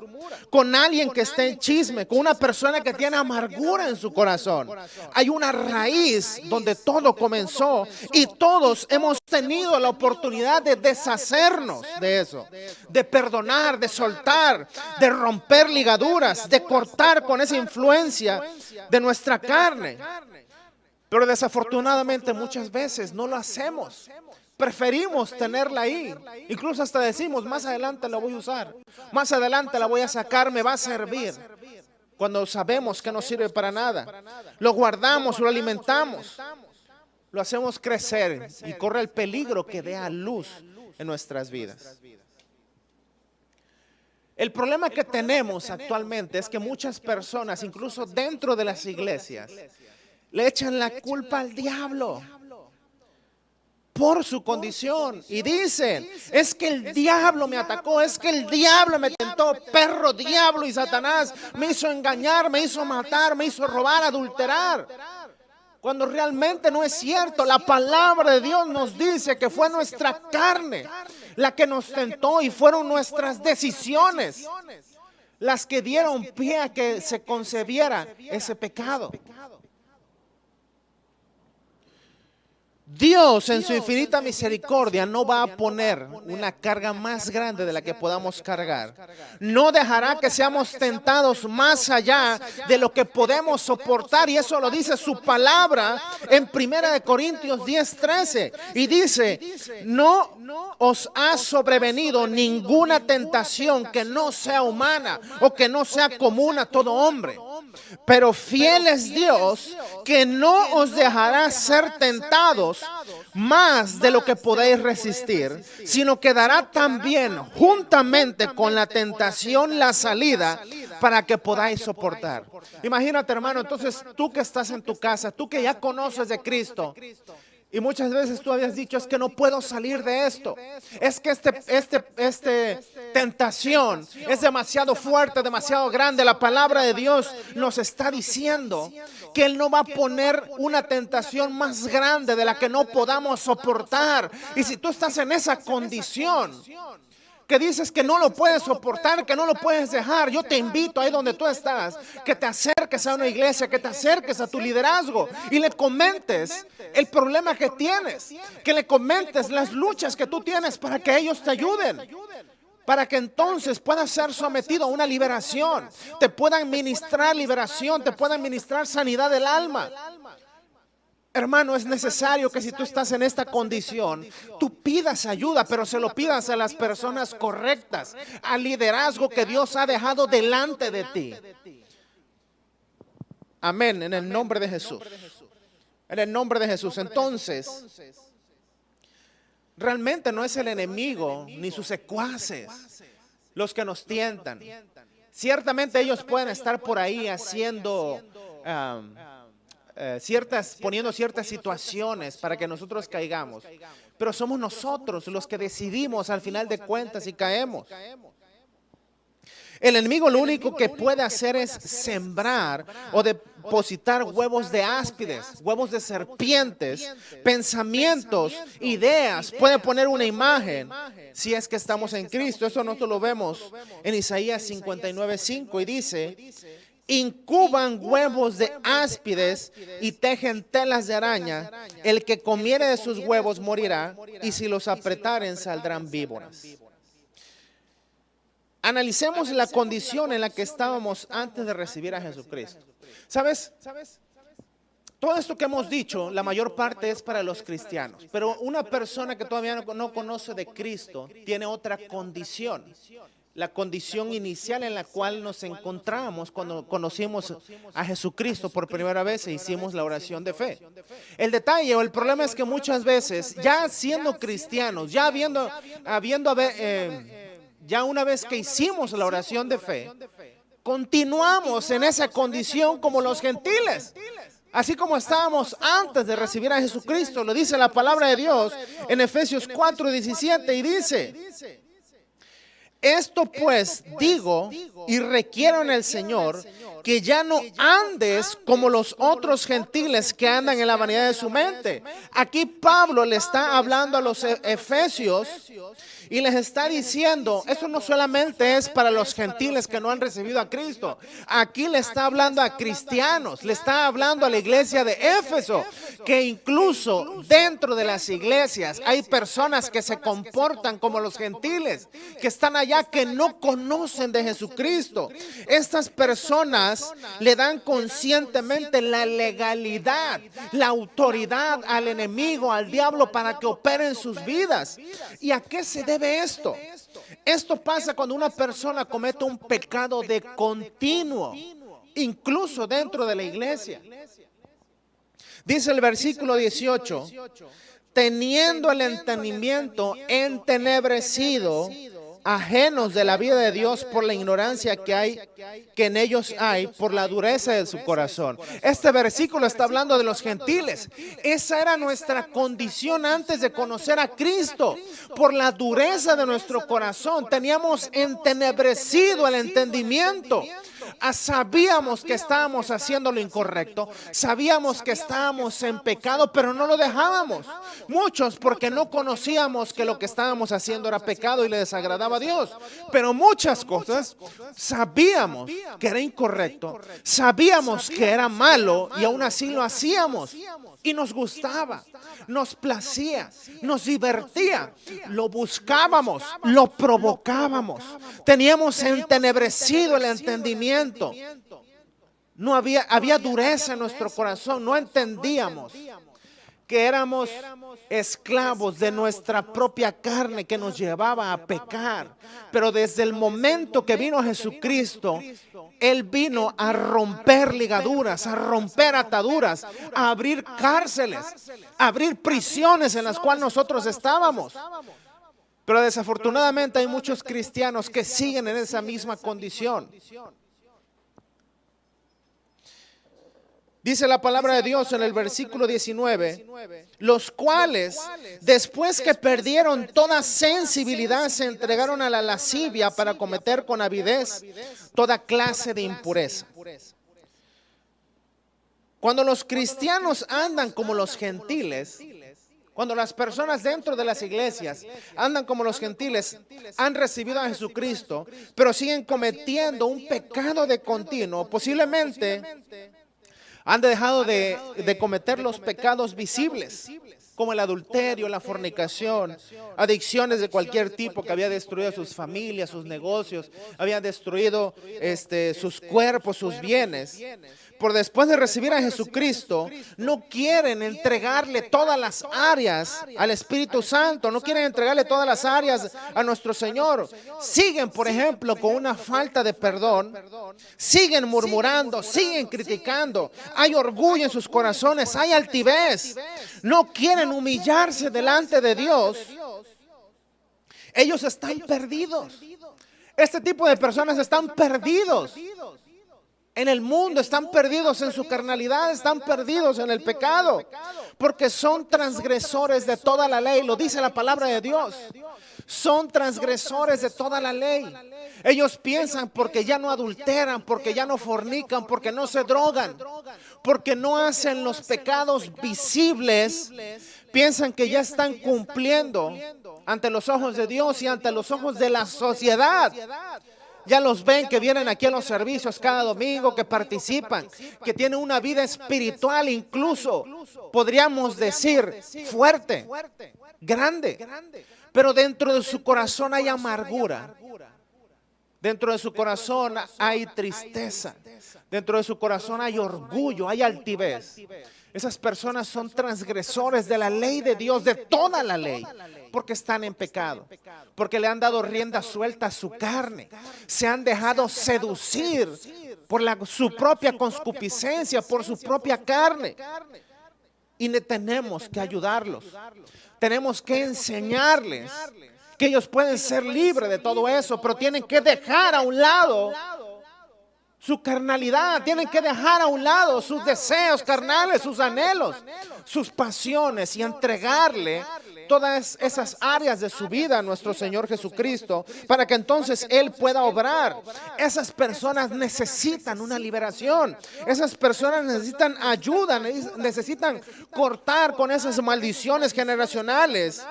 con alguien que está en chisme, con una persona que tiene amargura en su corazón. Hay una raíz donde todo comenzó y todos hemos tenido la oportunidad de deshacernos de eso, de perdonar, de soltar, de romper ligaduras, de cortar con esa influencia de nuestra carne. Pero desafortunadamente muchas veces no lo hacemos. Preferimos tenerla ahí. Incluso hasta decimos, más adelante la voy a usar. Más adelante la voy a sacar, me va a servir. Cuando sabemos que no sirve para nada. Lo guardamos, lo alimentamos. Lo hacemos crecer y corre el peligro que dé a luz en nuestras vidas. El problema que tenemos actualmente es que muchas personas, incluso dentro de las iglesias, le echan la culpa al diablo por su condición y dicen, es que el diablo me atacó, es que el diablo me tentó, perro, diablo y Satanás me hizo engañar, me hizo matar, me hizo robar, adulterar. Cuando realmente no es cierto. La palabra de Dios nos dice que fue nuestra carne la que nos tentó y fueron nuestras decisiones las que dieron pie a que se concebiera ese pecado. Dios en su infinita misericordia no va a poner una carga más grande de la que podamos cargar. No dejará que seamos tentados más allá de lo que podemos soportar. Y eso lo dice su palabra en 1 Corintios 10:13. Y dice, no os ha sobrevenido ninguna tentación que no sea humana o que no sea común a todo hombre. Pero fiel es Dios, que no os dejará ser tentados más de lo que podéis resistir, sino que dará también juntamente con la tentación la salida para que podáis soportar. Imagínate, hermano, entonces tú que estás en tu casa, tú que ya conoces de Cristo, y muchas veces tú habías dicho, es que no puedo salir de esto. Es que esta tentación es demasiado fuerte, demasiado grande. La palabra de Dios nos está diciendo que Él no va a poner una tentación más grande de la que no podamos soportar. Y si tú estás en esa condición, que dices que no lo puedes soportar, que no lo puedes dejar, yo te invito ahí donde tú estás, que te acerques a una iglesia, que te acerques a tu liderazgo y le comentes el problema que tienes, que le comentes las luchas que tú tienes para que ellos te ayuden, para que entonces puedas ser sometido a una liberación, te puedan ministrar liberación, te puedan ministrar sanidad del alma. Hermano, es necesario que si tú estás en esta condición, tú pidas ayuda, pero se lo pidas a las personas correctas, al liderazgo que Dios ha dejado delante de ti. Amén, en el nombre de Jesús. En el nombre de Jesús. Entonces, realmente no es el enemigo ni sus secuaces los que nos tientan. Ciertamente ellos pueden estar por ahí haciendo poniendo ciertas situaciones para que nosotros caigamos, pero somos nosotros los que decidimos al final de cuentas y caemos. El enemigo lo único que puede hacer es sembrar o depositar huevos de áspides, huevos de serpientes, pensamientos, ideas. Puede poner una imagen si es que estamos en Cristo. Eso nosotros lo vemos en Isaías 59:5 y dice: incuban huevos de áspides y tejen telas de araña. El que comiere de sus huevos morirá, y si los apretaren saldrán víboras. Analicemos la condición en la que estábamos antes de recibir a Jesucristo. ¿Sabes? Todo esto que hemos dicho, la mayor parte es para los cristianos. Pero una persona que todavía no conoce de Cristo tiene otra condición. la condición inicial en la cual nos encontramos cuando conocimos a Jesucristo por primera vez e hicimos la oración de fe. El detalle o el problema es que muchas veces, ya siendo cristianos, ya ya una vez que hicimos la oración de fe, continuamos en esa condición como los gentiles. Así como estábamos antes de recibir a Jesucristo, lo dice la palabra de Dios en Efesios 4:17 y dice: esto pues digo y requiero en el Señor que ya no andes como los otros gentiles que andan en la vanidad de su mente. Aquí Pablo le está hablando a los efesios y les está diciendo, esto no solamente es para los gentiles que no han recibido a Cristo. Aquí le está hablando a cristianos, le está hablando a la iglesia de Éfeso, que incluso dentro de las iglesias hay personas que se comportan como los gentiles, que están allá, que no conocen de Jesucristo. Estas personas le dan conscientemente la legalidad, la autoridad al enemigo, al diablo, para que opere en sus vidas. ¿Y a qué se debe esto? Esto pasa cuando una persona comete un pecado de continuo, incluso dentro de la iglesia. Dice el versículo 18, teniendo el entendimiento entenebrecido, ajenos de la vida de Dios por la ignorancia que en ellos hay, por la dureza de su corazón. Este versículo está hablando de los gentiles. Esa era nuestra condición antes de conocer a Cristo. Por la dureza de nuestro corazón teníamos entenebrecido el entendimiento. Sabíamos que estábamos haciendo lo incorrecto, sabíamos que estábamos en pecado, pero no lo dejábamos. Muchos porque no conocíamos que lo que estábamos haciendo era pecado y le desagradaba a Dios. Pero muchas cosas sabíamos que era incorrecto, sabíamos que era malo y aún así lo hacíamos. Y nos gustaba, nos placía, nos divertía, lo buscábamos, lo provocábamos. Teníamos entenebrecido el entendimiento. No había dureza en nuestro corazón, no entendíamos que éramos esclavos de nuestra propia carne que nos llevaba a pecar. Pero desde el momento que vino Jesucristo, Él vino a romper ligaduras, a romper ataduras, a abrir cárceles, a abrir prisiones en las cuales nosotros estábamos. Pero desafortunadamente hay muchos cristianos que siguen en esa misma condición. Dice la palabra de Dios en el versículo 19, los cuales, después que perdieron toda sensibilidad, se entregaron a la lascivia para cometer con avidez toda clase de impureza. Cuando los cristianos andan como los gentiles, cuando las personas dentro de las iglesias andan como los gentiles, han recibido a Jesucristo, pero siguen cometiendo un pecado de continuo, posiblemente han dejado de cometer los pecados visibles, como el adulterio, la fornicación, adicciones de cualquier tipo que había destruido sus familias, sus negocios, había destruido sus cuerpos, sus bienes. Por después de recibir a Jesucristo, no quieren entregarle todas las áreas al Espíritu Santo, no quieren entregarle todas las áreas a nuestro Señor. Siguen, por ejemplo, con una falta de perdón, siguen murmurando, siguen criticando, hay orgullo en sus corazones, hay altivez, no quieren humillarse delante de Dios. Ellos están perdidos. Este tipo de personas están perdidos en el mundo, están perdidos en su carnalidad, están perdidos en el pecado, porque son transgresores de toda la ley. Lo dice la palabra de Dios. Son transgresores de toda la ley. Ellos piensan porque ya no adulteran, porque ya no fornican, porque no se drogan, porque no hacen los pecados visibles, piensan que ya están cumpliendo ante los ojos de Dios y ante los ojos de la sociedad. Ya los ven que vienen aquí a los servicios cada domingo, que participan, que tienen una vida espiritual, incluso podríamos decir fuerte, grande. Pero dentro de su corazón hay amargura. Dentro de su corazón hay tristeza. Dentro de su corazón hay orgullo, hay altivez. Esas personas son transgresores de la ley de Dios, de toda la ley, porque están en pecado, porque le han dado rienda suelta a su carne, se han dejado seducir por su propia concupiscencia, por su propia carne. Y tenemos que ayudarlos, tenemos que enseñarles que ellos pueden ser libres de todo eso, pero tienen que dejar a un lado su carnalidad, tienen que dejar a un lado sus deseos carnales, sus anhelos, sus pasiones y entregarle todas esas áreas de su vida a nuestro Señor Jesucristo para que entonces Él pueda obrar. Esas personas necesitan una liberación, esas personas necesitan ayuda, necesitan cortar con esas maldiciones generacionales.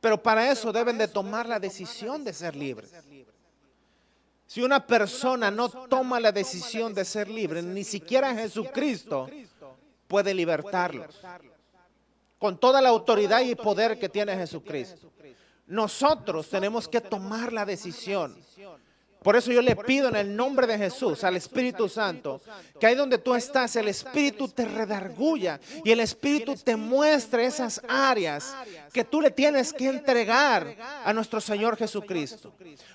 Pero para eso deben de tomar la decisión de ser libres. Si una persona no toma la decisión de ser libre, ni siquiera Jesucristo puede libertarlos. Con toda la autoridad y poder que tiene Jesucristo. Nosotros tenemos que tomar la decisión. Por eso yo le pido en el nombre de Jesús al Espíritu Santo, que ahí donde tú estás, el Espíritu te redarguya y el Espíritu te muestre esas áreas que tú le tienes que entregar a nuestro Señor Jesucristo.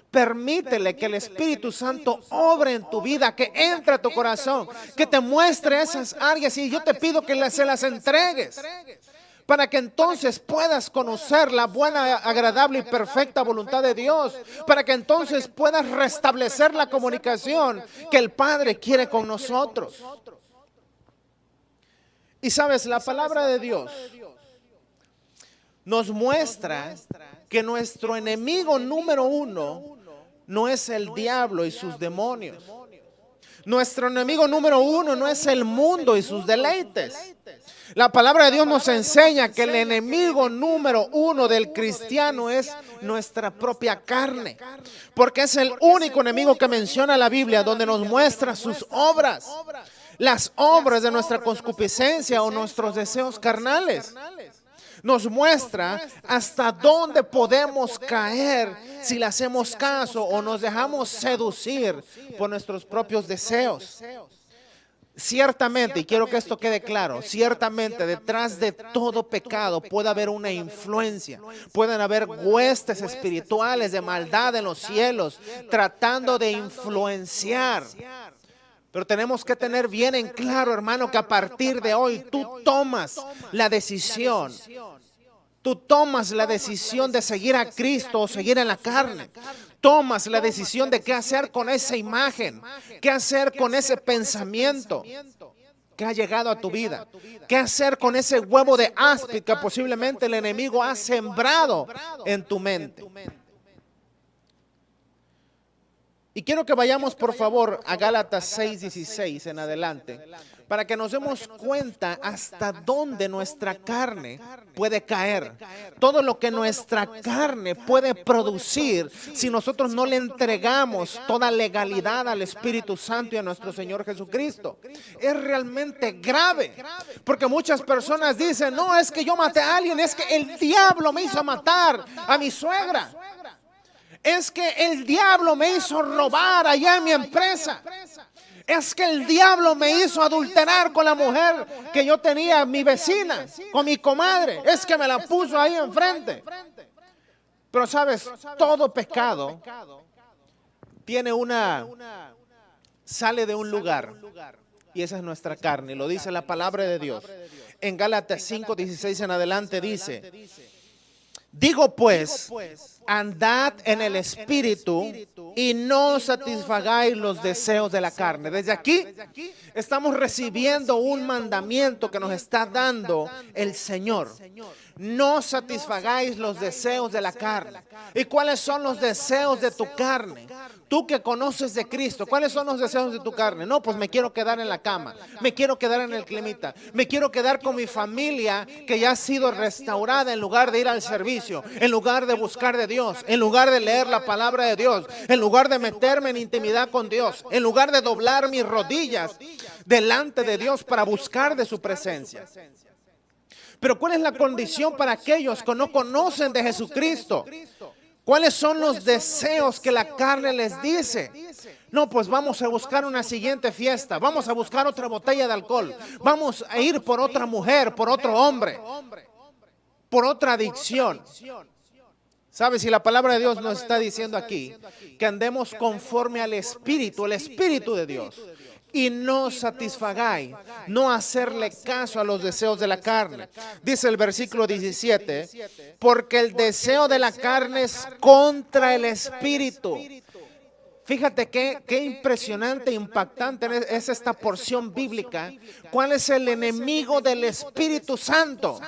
Permítele que el Espíritu Santo obre en tu vida, que entre a tu corazón, que te muestre esas áreas y yo te pido que se las entregues. Para que entonces puedas conocer la buena, agradable y perfecta voluntad de Dios. Para que entonces puedas restablecer la comunicación que el Padre quiere con nosotros. Y sabes, la palabra de Dios nos muestra que nuestro enemigo número uno no es el diablo y sus demonios. Nuestro enemigo número uno no es el mundo y sus deleites. La palabra de Dios nos enseña que el enemigo número uno del cristiano es nuestra propia carne, porque es el único enemigo que menciona la Biblia, donde nos muestra sus obras, las obras de nuestra concupiscencia o nuestros deseos carnales. Nos muestra hasta dónde podemos caer si le hacemos caso o nos dejamos seducir por nuestros propios deseos. Ciertamente, y quiero que esto quede claro, ciertamente detrás de todo pecado puede haber una influencia, pueden haber huestes espirituales de maldad en los cielos tratando de influenciar. Pero tenemos que tener bien en claro, hermano, que a partir de hoy tú tomas la decisión. Tú tomas la decisión de seguir a Cristo o seguir en la carne. Tomas la decisión de qué hacer con esa imagen, qué hacer con ese pensamiento que ha llegado a tu vida, qué hacer con ese huevo de áspid que posiblemente el enemigo ha sembrado en tu mente. Y quiero que vayamos por favor a Gálatas 6:16 en adelante, para que nos demos cuenta hasta dónde nuestra carne puede caer. Todo lo que nuestra carne puede producir si nosotros no le entregamos toda legalidad al Espíritu Santo y a nuestro Señor Jesucristo. Es realmente grave, porque muchas personas dicen, no, es que yo maté a alguien, es que el diablo me hizo matar a mi suegra. Es que el diablo me hizo robar allá en mi empresa. Es que el diablo me hizo adulterar con la mujer que yo tenía, mi vecina, con mi comadre. Es que me la puso ahí enfrente. Pero sabes, todo pecado sale de un lugar. Y esa es nuestra carne, lo dice la palabra de Dios. En Gálatas 5:16 en adelante dice, digo pues, andad en el Espíritu y no satisfagáis los deseos de la carne. Desde aquí estamos recibiendo un mandamiento que nos está dando el Señor. No satisfagáis los deseos de la carne. ¿Y cuáles son los deseos de tu carne? Tú que conoces de Cristo, ¿cuáles son los deseos de tu carne? No, pues me quiero quedar en la cama, me quiero quedar en el climita, me quiero quedar con mi familia que ya ha sido restaurada en lugar de ir al servicio, en lugar de buscar de Dios, en lugar de leer la palabra de Dios, en lugar de meterme en intimidad con Dios, en lugar de doblar mis rodillas delante de Dios para buscar de su presencia. Pero ¿cuál es la condición para aquellos que no conocen de Jesucristo? ¿Cuáles son los deseos que la carne les dice? No, pues vamos a buscar una siguiente fiesta, vamos a buscar otra botella de alcohol, vamos a ir por otra mujer, por otro hombre, por otra adicción. ¿Sabes? Si la palabra de Dios nos está diciendo aquí que andemos conforme al Espíritu, el Espíritu de Dios, y no satisfagáis, no hacerle caso a los deseos de la carne. Dice el versículo 17, porque el deseo de la carne es contra el Espíritu. Fíjate qué impresionante, impactante es esta porción bíblica. ¿Cuál es el enemigo del Espíritu Santo?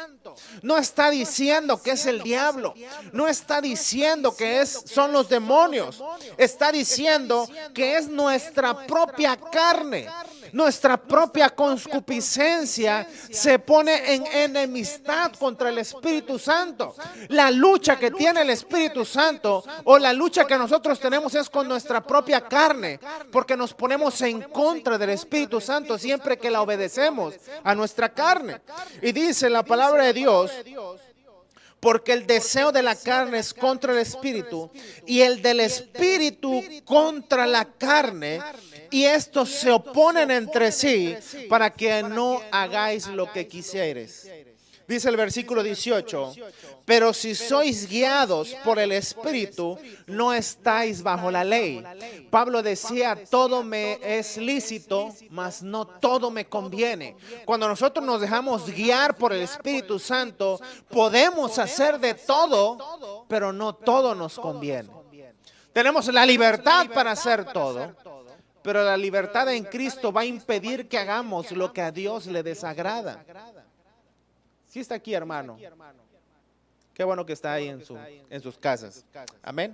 No está diciendo que es el diablo. No está diciendo que son los demonios. Está diciendo que es nuestra propia carne. Nuestra propia concupiscencia se pone en enemistad contra el Espíritu Santo. La lucha que tiene el Espíritu Santo o la lucha que nosotros tenemos es con nuestra propia carne, porque nos ponemos en contra del Espíritu Santo siempre que la obedecemos a nuestra carne. Y dice la palabra de Dios, porque el deseo de la carne es contra el Espíritu y el del Espíritu contra la carne, y estos se oponen entre sí para que no hagáis lo que quisieres. Dice el versículo 18, pero si sois guiados por el Espíritu, no estáis bajo la ley. Pablo decía, todo me es lícito, mas no todo me conviene. Cuando nosotros nos dejamos guiar por el Espíritu Santo, podemos hacer de todo, pero no todo nos conviene. Tenemos la libertad para hacer todo, pero la libertad en Cristo va a impedir que hagamos lo que a Dios le desagrada. Sí está aquí, hermano. Qué bueno que está ahí en sus casas. Amén.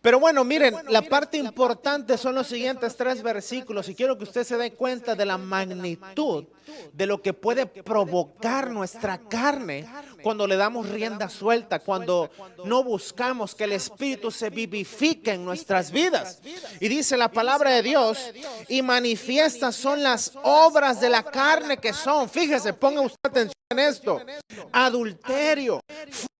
Pero bueno, miren, la parte importante son los siguientes 3 versículos y quiero que usted se dé cuenta de la magnitud de lo que puede provocar nuestra carne cuando le damos rienda suelta, cuando no buscamos que el Espíritu se vivifique en nuestras vidas. Y dice la palabra de Dios, y manifiestas son las obras de la carne que son, fíjese, ponga usted atención en esto, adulterio,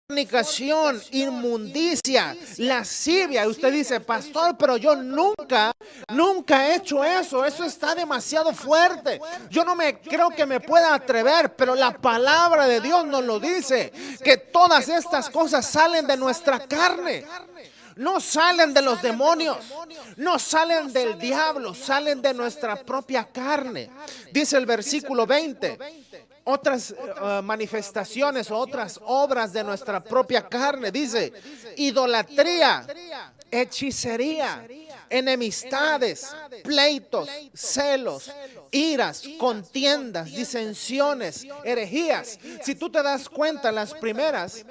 fornicación, inmundicia, lascivia. Y usted dice, pastor, pero yo nunca he hecho eso está demasiado fuerte. Yo no me creo que me pueda atrever, pero la palabra de Dios nos lo dice, que todas estas cosas salen de nuestra carne. No salen de los demonios, no salen del diablo, salen de nuestra propia carne. Dice el versículo 20. Otras manifestaciones o otras obras de nuestra propia carne. Dice, idolatría, hechicería, enemistades, pleitos, celos, iras, contiendas, disensiones, herejías. Si tú te das cuenta, las primeras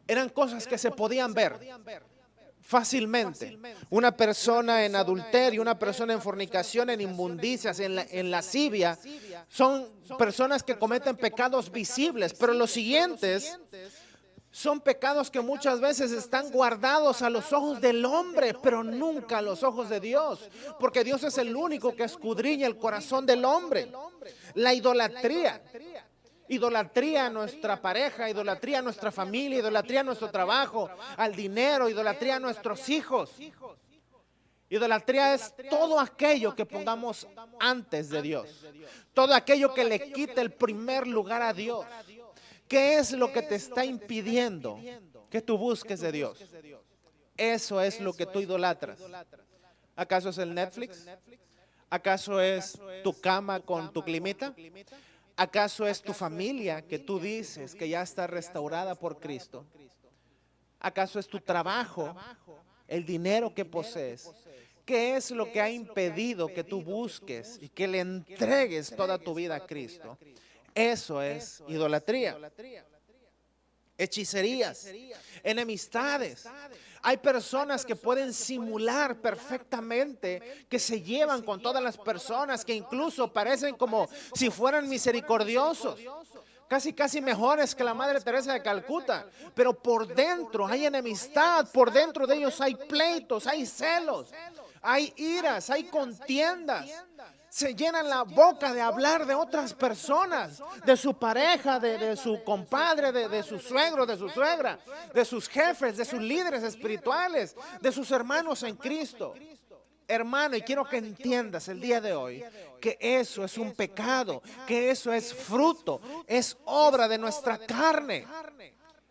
eran cosas que se podían ver fácilmente. Una persona en adulterio, una persona en fornicación, en inmundicias, en lascivia, son personas que cometen pecados visibles, pero los siguientes son pecados que muchas veces están guardados a los ojos del hombre, pero nunca a los ojos de Dios, porque Dios es el único que escudriña el corazón del hombre. La idolatría. Idolatría a nuestra pareja, idolatría a nuestra familia, idolatría a nuestro trabajo, al dinero, idolatría a nuestros hijos. Idolatría es todo aquello que pongamos antes de Dios. Todo aquello que le quite el primer lugar a Dios. ¿Qué es lo que te está impidiendo que tú busques de Dios? Eso es lo que tú idolatras. ¿Acaso es el Netflix? ¿Acaso es tu cama con tu climita? ¿Acaso es tu familia que tú dices que ya está restaurada por Cristo? ¿Acaso es tu trabajo, el dinero que posees? ¿Qué es lo que ha impedido que tú busques y que le entregues toda tu vida a Cristo? Eso es idolatría. Hechicerías, enemistades. Hay personas que pueden simular perfectamente que se llevan con todas las personas, que incluso parecen como si fueran misericordiosos, casi mejores que la Madre Teresa de Calcuta, pero por dentro hay enemistad, por dentro de ellos hay pleitos, hay celos, hay iras, hay contiendas. Se llenan la boca de hablar de otras personas, de su pareja, de su compadre, de su suegro, de su suegra, de sus jefes, de sus líderes espirituales, de sus hermanos en Cristo. Hermano, y quiero que entiendas el día de hoy que eso es un pecado, que eso es fruto, es obra de nuestra carne.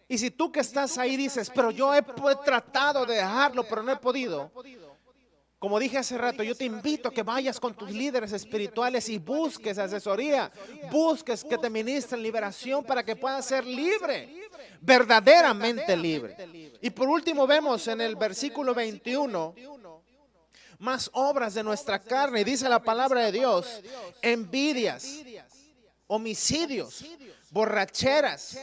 Y si tú que estás ahí dices, pero yo he tratado de dejarlo, pero no he podido. Como dije hace rato, yo te invito a que vayas con tus líderes espirituales y busques asesoría, busques que te ministren liberación para que puedas ser libre, verdaderamente libre. Y por último vemos en el versículo 21, más obras de nuestra carne, y dice la palabra de Dios, envidias, homicidios, borracheras,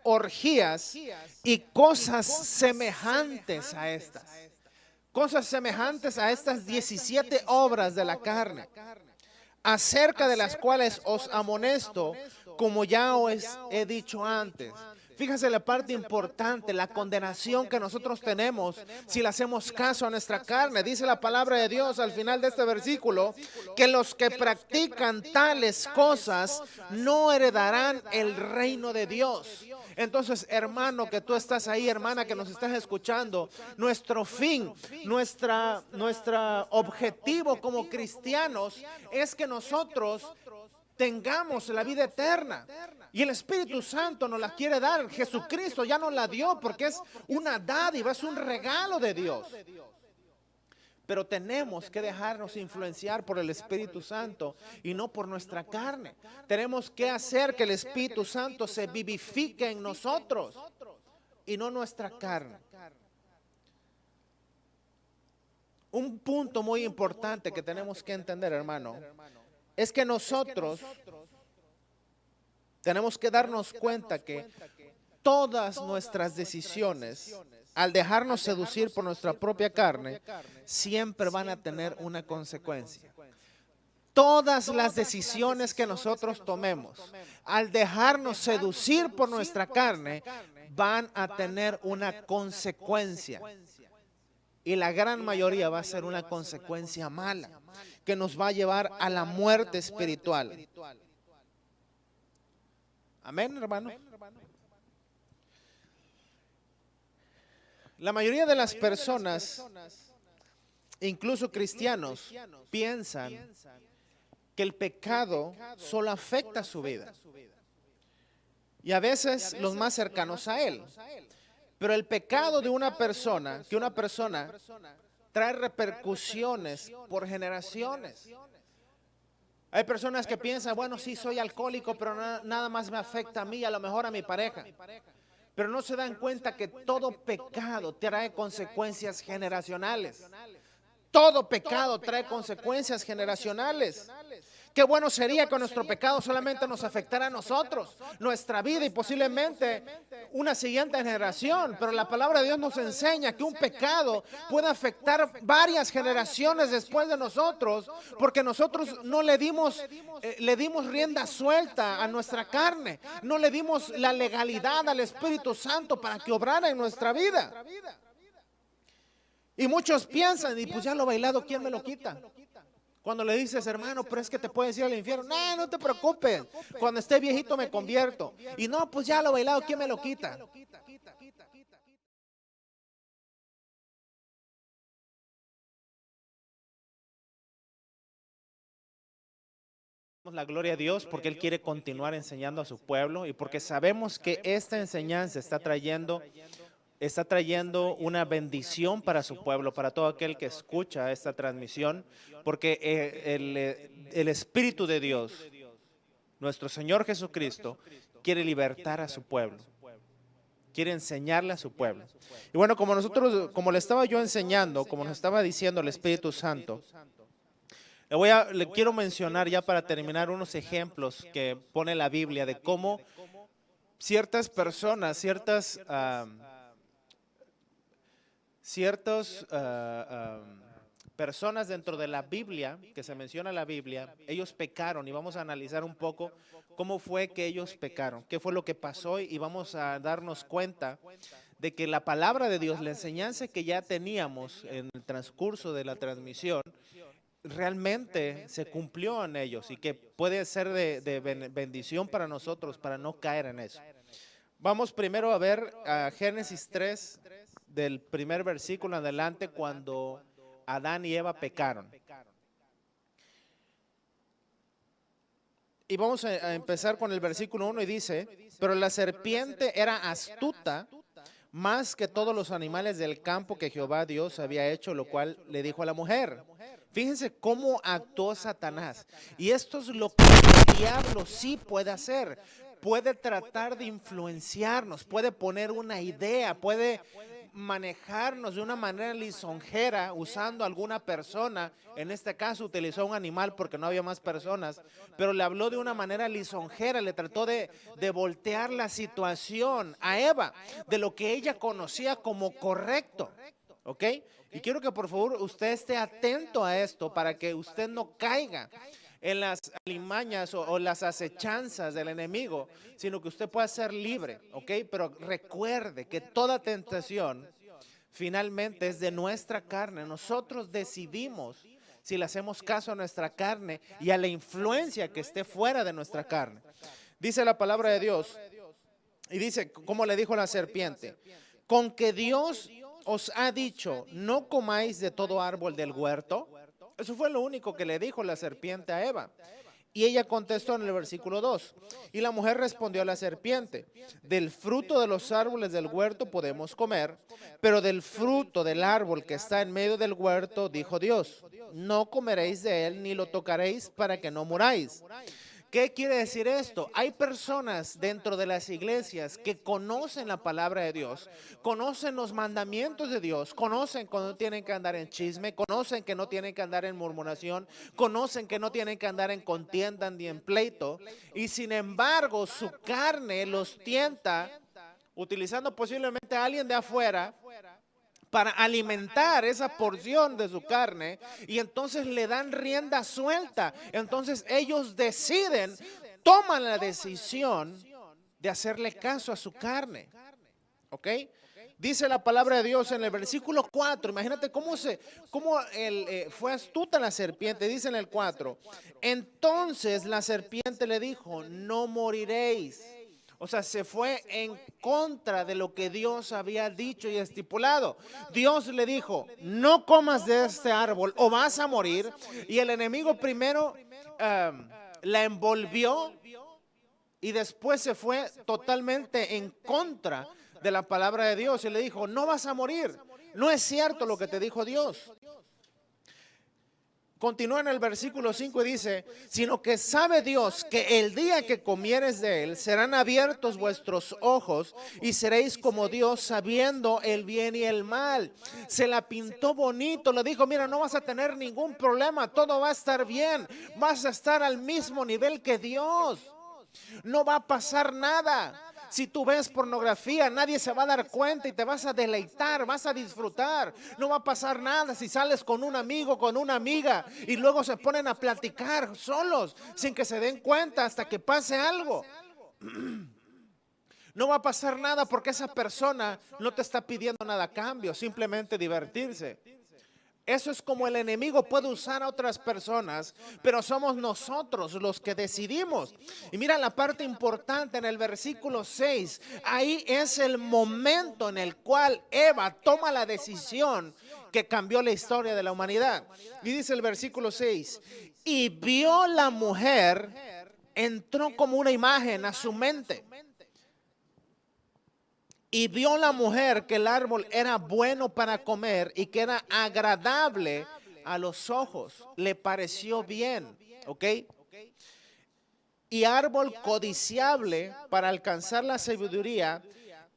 orgías y cosas semejantes a estas. Cosas semejantes a estas 17 obras de la carne, acerca de las cuales os amonesto, como ya os he dicho antes. Fíjese la parte importante, la condenación que nosotros tenemos si le hacemos caso a nuestra carne. Dice la palabra de Dios al final de este versículo, que los que practican tales cosas no heredarán el reino de Dios. Entonces, hermano, que tú estás ahí, hermana, que nos estás escuchando, nuestro fin, nuestro objetivo como cristianos es que nosotros tengamos la vida eterna. Y el Espíritu Santo nos la quiere dar. Jesucristo ya nos la dio porque es una dádiva, es un regalo de Dios. Pero tenemos que dejarnos influenciar por el Espíritu Santo y no por nuestra carne. Tenemos que hacer que el Espíritu Santo se vivifique en nosotros y no nuestra carne. Un punto muy importante que tenemos que entender, hermano, es que nosotros tenemos que darnos cuenta que todas nuestras decisiones, al dejarnos seducir por nuestra propia carne, siempre van a tener una consecuencia. Todas las decisiones que nosotros tomemos, al dejarnos seducir por nuestra carne, van a tener una consecuencia. Y la gran mayoría va a ser una consecuencia mala, que nos va a llevar a la muerte espiritual. Amén, hermano. La mayoría de las personas, incluso cristianos, piensan que el pecado solo afecta su vida. Y a veces los más cercanos a él. Pero el pecado de una persona, trae repercusiones por generaciones. Hay personas que piensan, bueno, sí soy alcohólico, pero nada más me afecta a mí, a lo mejor a mi pareja. Pero no se dan cuenta que todo pecado trae consecuencias generacionales. Todo pecado trae consecuencias generacionales. Qué bueno sería que nuestro pecado solamente nos afectara a nosotros, nuestra vida y posiblemente una siguiente generación. Pero la palabra de Dios nos enseña que un pecado puede afectar varias generaciones después de nosotros, porque nosotros no le dimos rienda suelta a nuestra carne, no le dimos la legalidad al Espíritu Santo para que obrara en nuestra vida. Y muchos piensan, y pues ya lo bailado, ¿quién me lo quita? Cuando le dices, hermano, pero es que te puedes ir al infierno. No, no te preocupes. Cuando esté viejito me convierto. Y no, pues ya lo bailado, ¿quién me lo quita? La gloria a Dios porque Él quiere continuar enseñando a su pueblo y porque sabemos que esta enseñanza está trayendo una bendición para su pueblo, para todo aquel que escucha esta transmisión, porque el Espíritu de Dios, nuestro Señor Jesucristo, quiere libertar a su pueblo, quiere enseñarle a su pueblo. Y bueno, como le estaba yo enseñando, como nos estaba diciendo el Espíritu Santo, le quiero mencionar ya para terminar unos ejemplos que pone la Biblia de cómo ciertas personas, ciertas personas dentro de la Biblia, que se menciona en la Biblia, ellos pecaron y vamos a analizar un poco cómo fue que ellos pecaron, qué fue lo que pasó y vamos a darnos cuenta de que la palabra de Dios, la enseñanza que ya teníamos en el transcurso de la transmisión, realmente se cumplió en ellos y que puede ser de bendición para nosotros para no caer en eso. Vamos primero a ver a Génesis 3, del primer versículo en adelante, cuando Adán y Eva pecaron. Y vamos a empezar con el versículo 1 y dice, pero la serpiente era astuta más que todos los animales del campo que Jehová Dios había hecho, lo cual le dijo a la mujer. Fíjense cómo actuó Satanás. Y esto es lo que el diablo sí puede hacer. Puede tratar de influenciarnos, puede poner una idea, puede manejarnos de una manera lisonjera usando alguna persona. En este caso utilizó un animal porque no había más personas, pero le habló de una manera lisonjera, le trató de voltear la situación a Eva de lo que ella conocía como correcto, ¿ok? Y quiero que por favor usted esté atento a esto para que usted no caiga en las alimañas o las acechanzas del enemigo, sino que usted pueda ser libre, ¿ok? Pero recuerde que toda tentación finalmente es de nuestra carne. Nosotros decidimos si le hacemos caso a nuestra carne y a la influencia que esté fuera de nuestra carne. Dice la palabra de Dios, y dice, como le dijo la serpiente, con que Dios os ha dicho, no comáis de todo árbol del huerto. Eso fue lo único que le dijo la serpiente a Eva. Y ella contestó en el versículo 2. Y la mujer respondió a la serpiente, del fruto de los árboles del huerto podemos comer, pero del fruto del árbol que está en medio del huerto, dijo Dios, no comeréis de él ni lo tocaréis para que no muráis. ¿Qué quiere decir esto? Hay personas dentro de las iglesias que conocen la palabra de Dios, conocen los mandamientos de Dios, conocen que no tienen que andar en chisme, conocen que no tienen que andar en murmuración, conocen que no tienen que andar en contienda ni en pleito, y sin embargo su carne los tienta, utilizando posiblemente a alguien de afuera, para alimentar esa porción de su carne, y entonces le dan rienda suelta. Entonces ellos deciden, toman la decisión de hacerle caso a su carne. ¿Ok? Dice la palabra de Dios en el versículo 4, imagínate cómo fue astuta la serpiente, dice en el 4, entonces la serpiente le dijo, no moriréis. O sea, se fue en contra de lo que Dios había dicho y estipulado. Dios le dijo, no comas de este árbol o vas a morir. Y el enemigo primero la envolvió y después se fue totalmente en contra de la palabra de Dios. Y le dijo, no vas a morir. No es cierto lo que te dijo Dios. Continúa en el versículo 5 y dice, sino que sabe Dios que el día que comieres de él serán abiertos vuestros ojos y seréis como Dios sabiendo el bien y el mal. Se la pintó bonito, le dijo, mira, no vas a tener ningún problema, todo va a estar bien, vas a estar al mismo nivel que Dios, no va a pasar nada. Si tú ves pornografía, nadie se va a dar cuenta y te vas a deleitar, vas a disfrutar. No va a pasar nada si sales con un amigo, con una amiga y luego se ponen a platicar solos sin que se den cuenta hasta que pase algo. No va a pasar nada porque esa persona no te está pidiendo nada a cambio, simplemente divertirse. Eso es como el enemigo puede usar a otras personas, pero somos nosotros los que decidimos. Y mira la parte importante en el versículo 6. Ahí es el momento en el cual Eva toma la decisión que cambió la historia de la humanidad. Y dice el versículo 6, y vio la mujer, entró como una imagen a su mente. Y vio la mujer que el árbol era bueno para comer y que era agradable a los ojos. Le pareció bien, ¿ok? Y árbol codiciable para alcanzar la sabiduría.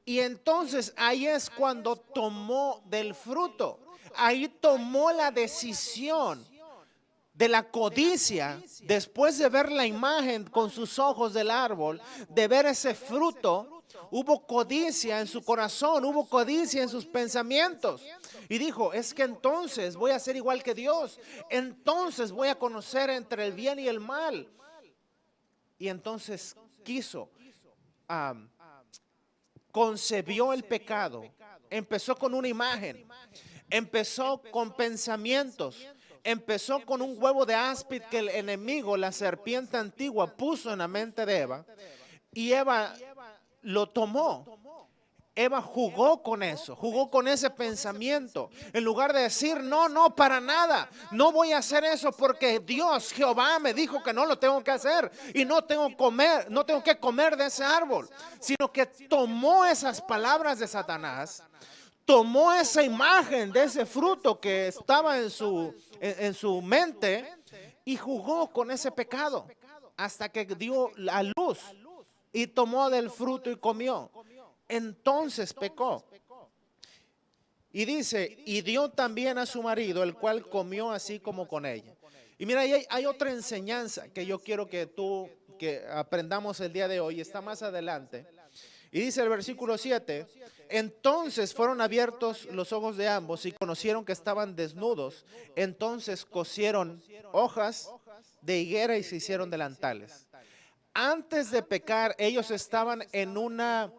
Y entonces ahí es cuando tomó del fruto. Ahí tomó la decisión de la codicia, después de ver la imagen con sus ojos del árbol, de ver ese fruto. Hubo codicia en su corazón, hubo codicia en sus pensamientos. Y dijo, es que entonces voy a ser igual que Dios. Entonces voy a conocer entre el bien y el mal. Y entonces quiso, concebió el pecado. Empezó con una imagen. Empezó con pensamientos. Empezó con un huevo de áspid que el enemigo, la serpiente antigua, puso en la mente de Eva. Y Eva lo tomó Eva jugó con eso, jugó con ese pensamiento. En lugar de decir, no, no, para nada, no voy a hacer eso porque Dios, Jehová, me dijo que no lo tengo que hacer y no tengo que comer de ese árbol. Sino que tomó esas palabras de Satanás, tomó esa imagen de ese fruto que estaba en su mente y jugó con ese pecado hasta que dio la luz y tomó del fruto y comió. Entonces pecó. Y dice, y dio también a su marido, el cual comió así como con ella. Y mira, hay otra enseñanza que yo quiero que aprendamos el día de hoy. Está más adelante. Y dice el versículo 7, entonces fueron abiertos los ojos de ambos y conocieron que estaban desnudos. Entonces cosieron hojas de higuera y se hicieron delantales. Antes de pecar, ellos estaban en una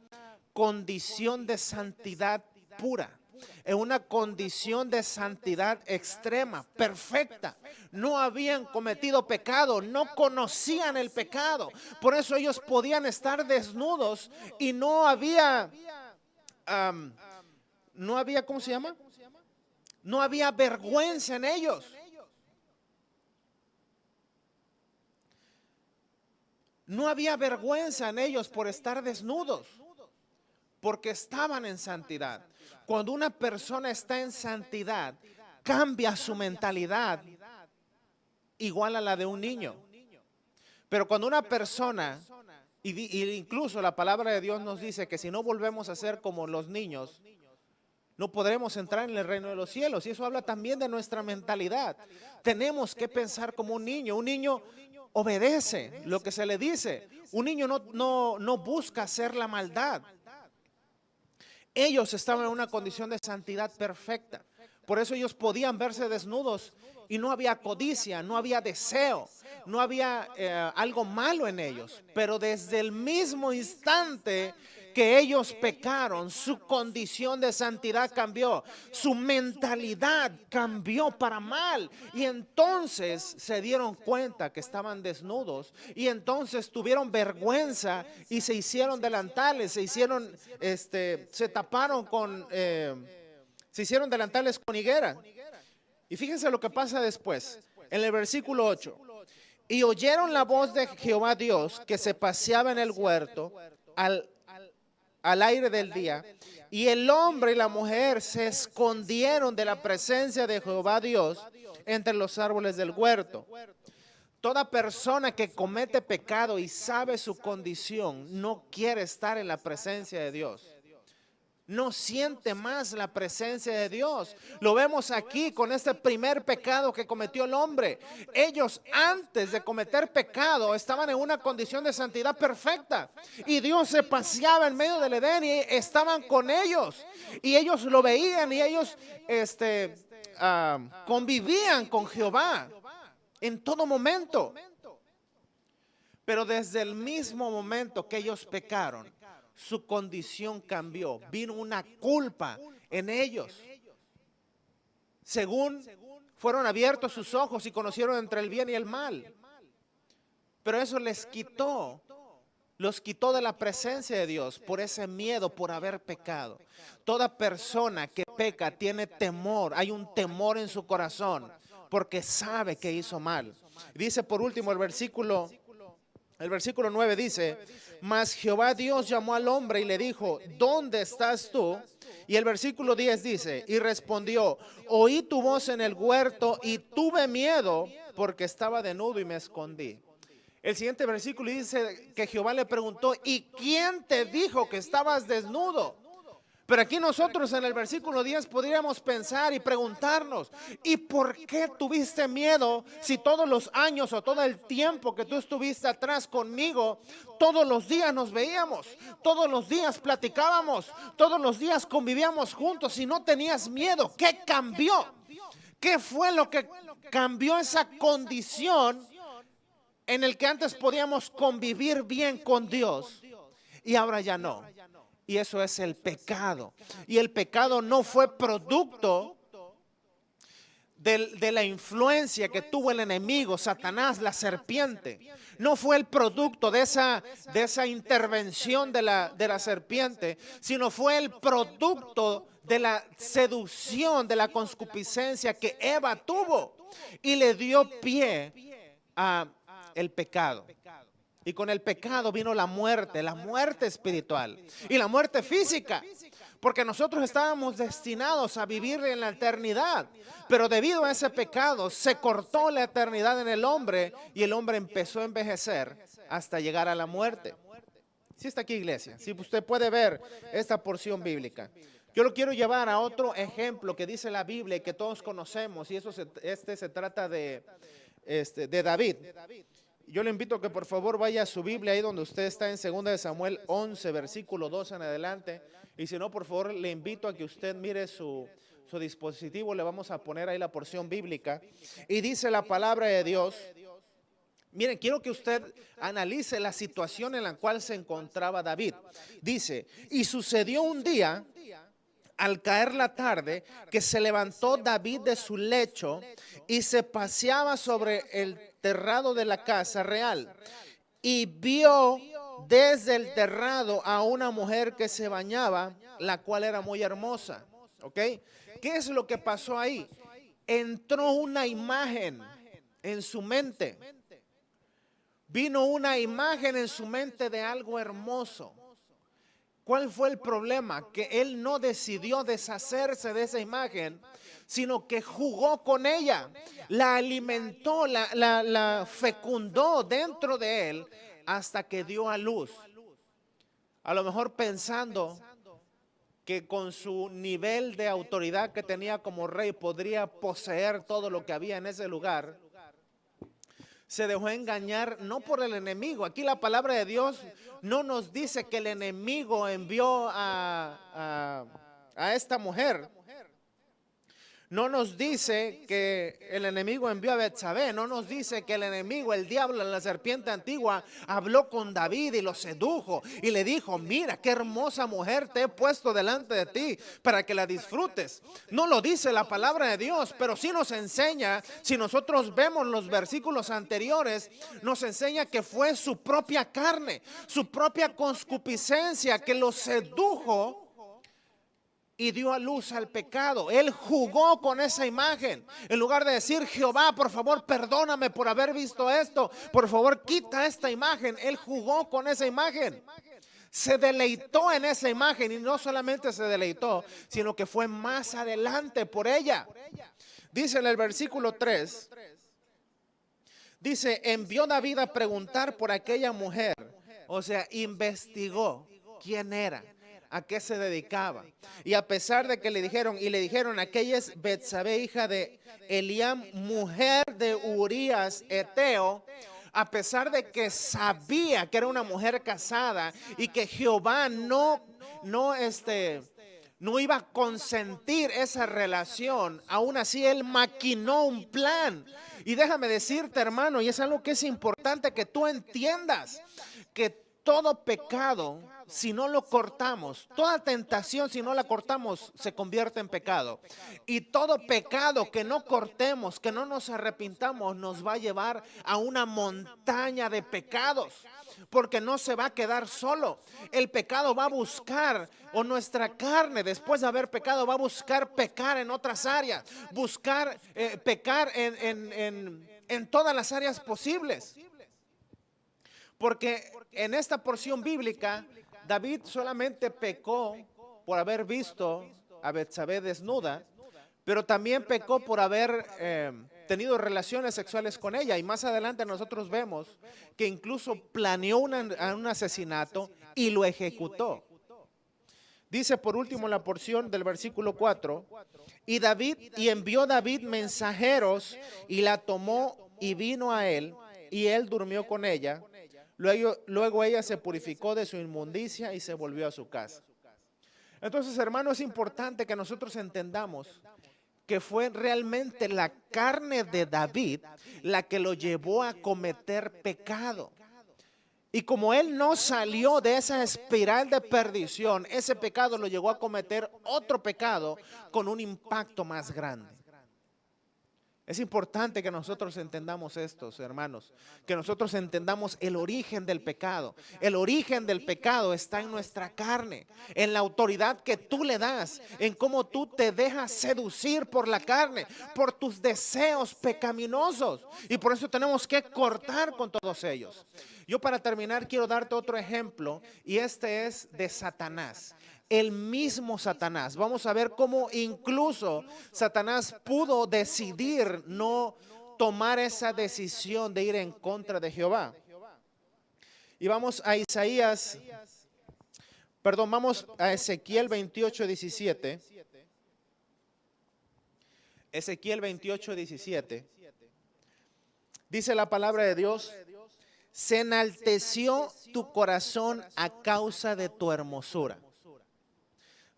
condición de santidad pura, en una condición de santidad extrema, perfecta. No habían cometido pecado, no conocían el pecado. Por eso ellos podían estar desnudos y no había, ¿cómo se llama? No había vergüenza en ellos. No había vergüenza en ellos por estar desnudos, porque estaban en santidad. Cuando una persona está en santidad, cambia su mentalidad igual a la de un niño. Pero cuando una persona, y incluso la palabra de Dios nos dice que si no volvemos a ser como los niños, no podremos entrar en el reino de los cielos. Y eso habla también de nuestra mentalidad. Tenemos que pensar como un niño. Un niño obedece lo que se le dice. Un niño no busca hacer la maldad. Ellos estaban en una condición de santidad perfecta. Por eso ellos podían verse desnudos y no había codicia, no había deseo, no había algo malo en ellos. Pero desde el mismo instante que ellos pecaron, su condición de santidad cambió, su mentalidad cambió para mal. Y entonces se dieron cuenta que estaban desnudos y entonces tuvieron vergüenza y se hicieron delantales, se taparon se hicieron delantales con higuera. Y fíjense lo que pasa después, en el versículo 8. Y oyeron la voz de Jehová Dios que se paseaba en el huerto al aire del día, y el hombre y la mujer se escondieron de la presencia de Jehová Dios entre los árboles del huerto. Toda persona que comete pecado y sabe su condición no quiere estar en la presencia de Dios. No siente más la presencia de Dios. Lo vemos aquí con este primer pecado que cometió el hombre. Ellos antes de cometer pecado estaban en una condición de santidad perfecta. Y Dios se paseaba en medio del Edén y estaban con ellos. Y ellos lo veían y ellos convivían con Jehová en todo momento. Pero desde el mismo momento que ellos pecaron, su condición cambió, vino una culpa en ellos. Según fueron abiertos sus ojos y conocieron entre el bien y el mal. Pero eso los quitó de la presencia de Dios por ese miedo, por haber pecado. Toda persona que peca tiene temor, hay un temor en su corazón porque sabe que hizo mal. Dice por último el versículo 9 dice, mas Jehová Dios llamó al hombre y le dijo, ¿dónde estás tú? Y el versículo 10 dice, y respondió, oí tu voz en el huerto y tuve miedo porque estaba desnudo y me escondí. El siguiente versículo dice que Jehová le preguntó, ¿y quién te dijo que estabas desnudo? Pero aquí nosotros en el versículo 10 podríamos pensar y preguntarnos, ¿y por qué tuviste miedo si todos los años o todo el tiempo que tú estuviste atrás conmigo, todos los días nos veíamos, todos los días platicábamos, todos los días convivíamos juntos y no tenías miedo? ¿Qué cambió? ¿Qué fue lo que cambió esa condición en el que antes podíamos convivir bien con Dios y ahora ya no? Y eso es el pecado. Y el pecado no fue producto de la influencia que tuvo el enemigo, Satanás, la serpiente. No fue el producto de esa intervención de la serpiente, sino fue el producto de la seducción, de la concupiscencia que Eva tuvo y le dio pie a el pecado. Y con el pecado vino la muerte espiritual y la muerte física. Porque nosotros estábamos destinados a vivir en la eternidad. Pero debido a ese pecado se cortó la eternidad en el hombre y el hombre empezó a envejecer hasta llegar a la muerte. Sí está aquí, iglesia. Si usted puede ver esta porción bíblica. Yo lo quiero llevar a otro ejemplo que dice la Biblia y que todos conocemos. Y se trata de David. Yo le invito a que por favor vaya a su Biblia ahí donde usted está en 2 de Samuel 11, versículo 2 en adelante. Y si no, por favor, le invito a que usted mire su dispositivo. Le vamos a poner ahí la porción bíblica. Y dice la palabra de Dios. Miren, quiero que usted analice la situación en la cual se encontraba David. Dice, y sucedió un día, al caer la tarde, que se levantó David de su lecho y se paseaba sobre el terrado de la casa real y vio desde el terrado a una mujer que se bañaba, la cual era muy hermosa. ¿Ok? ¿Qué es lo que pasó ahí? Entró una imagen en su mente. Vino una imagen en su mente de algo hermoso. ¿Cuál fue el problema? Que él no decidió deshacerse de esa imagen, sino que jugó con ella, la alimentó, la fecundó dentro de él hasta que dio a luz. A lo mejor pensando que con su nivel de autoridad que tenía como rey podría poseer todo lo que había en ese lugar. Se dejó engañar no por el enemigo. Aquí la palabra de Dios no nos dice que el enemigo envió a esta mujer. No nos dice que el enemigo envió a Betsabé. No nos dice que el enemigo, el diablo, la serpiente antigua, habló con David y lo sedujo y le dijo, mira qué hermosa mujer te he puesto delante de ti para que la disfrutes. No lo dice la palabra de Dios, pero sí nos enseña, si nosotros vemos los versículos anteriores, nos enseña que fue su propia carne, su propia concupiscencia que lo sedujo y dio a luz al pecado. Él jugó con esa imagen. En lugar de decir, Jehová, por favor, perdóname por haber visto esto. Por favor, quita esta imagen. Él jugó con esa imagen. Se deleitó en esa imagen y no solamente se deleitó, sino que fue más adelante por ella. Dice en el versículo 3, dice, envió David a preguntar por aquella mujer. O sea, investigó quién era, a qué se dedicaba. Y a pesar de que le dijeron, aquella es Betsabé, hija de Eliam, mujer de Urías Eteo, a pesar de que sabía que era una mujer casada y que Jehová no iba a consentir esa relación, aún así él maquinó un plan. Y déjame decirte, hermano, y es algo que es importante que tú entiendas, que todo pecado, si no lo cortamos, toda tentación, si no la cortamos, se convierte en pecado. Y todo pecado que no cortemos, que no nos arrepintamos, nos va a llevar a una montaña de pecados. Porque no se va a quedar solo. El pecado va a buscar, o nuestra carne, después de haber pecado, va a buscar pecar en otras áreas. Buscar pecar en todas las áreas posibles. Porque en esta porción bíblica, David solamente pecó por haber visto a Betsabé desnuda, pero también pecó por haber tenido relaciones sexuales con ella. Y más adelante nosotros vemos que incluso planeó un asesinato y lo ejecutó. Dice por último la porción del versículo 4, y envió David mensajeros y la tomó y vino a él, y él durmió con ella. Luego ella se purificó de su inmundicia y se volvió a su casa. Entonces, hermano, es importante que nosotros entendamos que fue realmente la carne de David la que lo llevó a cometer pecado. Y como él no salió de esa espiral de perdición, ese pecado lo llevó a cometer otro pecado con un impacto más grande. Es importante que nosotros entendamos estos, hermanos, que nosotros entendamos el origen del pecado. El origen del pecado está en nuestra carne, en la autoridad que tú le das, en cómo tú te dejas seducir por la carne, por tus deseos pecaminosos. Y por eso tenemos que cortar con todos ellos. Yo para terminar quiero darte otro ejemplo y este es de Satanás. El mismo Satanás. Vamos a ver cómo incluso Satanás pudo decidir no tomar esa decisión de ir en contra de Jehová. Y vamos a vamos a Ezequiel 28:17. Ezequiel 28:17. Dice la palabra de Dios: se enalteció tu corazón a causa de tu hermosura.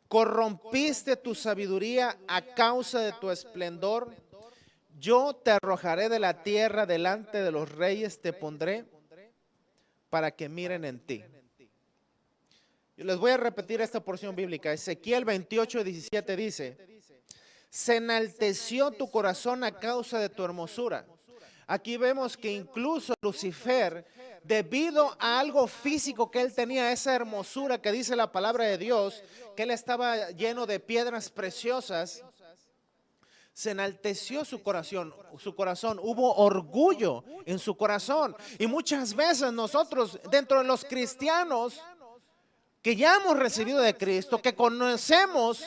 Corrompiste tu sabiduría a causa de tu esplendor. Yo te arrojaré de la tierra, delante de los reyes te pondré para que miren en ti. Yo les voy a repetir esta porción bíblica. Ezequiel 28:17 dice: se enalteció tu corazón a causa de tu hermosura. Aquí vemos que incluso Lucifer, debido a algo físico que él tenía, esa hermosura que dice la palabra de Dios, que él estaba lleno de piedras preciosas, se enalteció su corazón, hubo orgullo en su corazón. Y muchas veces nosotros, dentro de los cristianos que ya hemos recibido de Cristo, que conocemos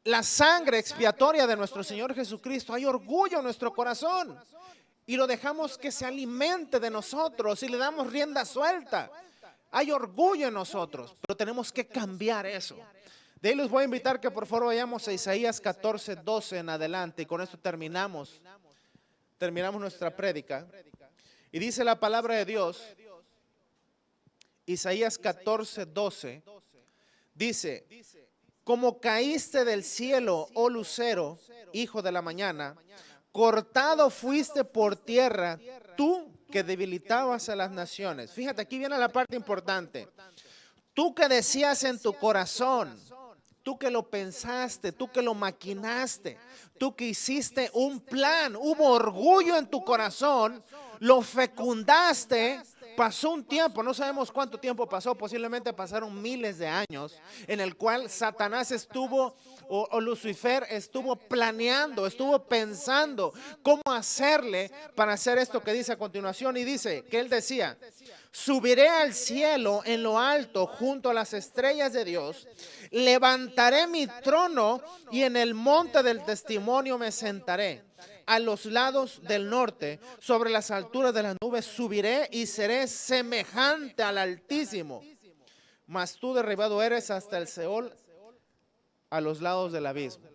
la sangre expiatoria de nuestro Señor Jesucristo, hay orgullo en nuestro corazón. Y lo dejamos que se alimente de nosotros y le damos rienda suelta. Hay orgullo en nosotros, pero tenemos que cambiar eso. De ahí les voy a invitar que por favor vayamos a Isaías 14:12 en adelante. Y con esto terminamos nuestra prédica. Y dice la palabra de Dios, Isaías 14:12, dice: como caíste del cielo, oh lucero, hijo de la mañana, cortado fuiste por tierra, tú que debilitabas a las naciones. Fíjate, aquí viene la parte importante. Tú que decías en tu corazón, tú que lo pensaste, tú que lo maquinaste, tú que hiciste un plan, hubo orgullo en tu corazón, lo fecundaste. Pasó un tiempo, no sabemos cuánto tiempo pasó, posiblemente pasaron miles de años, en el cual Satanás estuvo, o Lucifer estuvo planeando, estuvo pensando cómo hacerle para hacer esto que dice a continuación. Y dice que él decía: subiré al cielo en lo alto junto a las estrellas de Dios, levantaré mi trono y en el monte del testimonio me sentaré. A los lados del norte, sobre las alturas de las nubes, subiré y seré semejante al Altísimo. Mas tú derribado eres hasta el Seol, a los lados del abismo.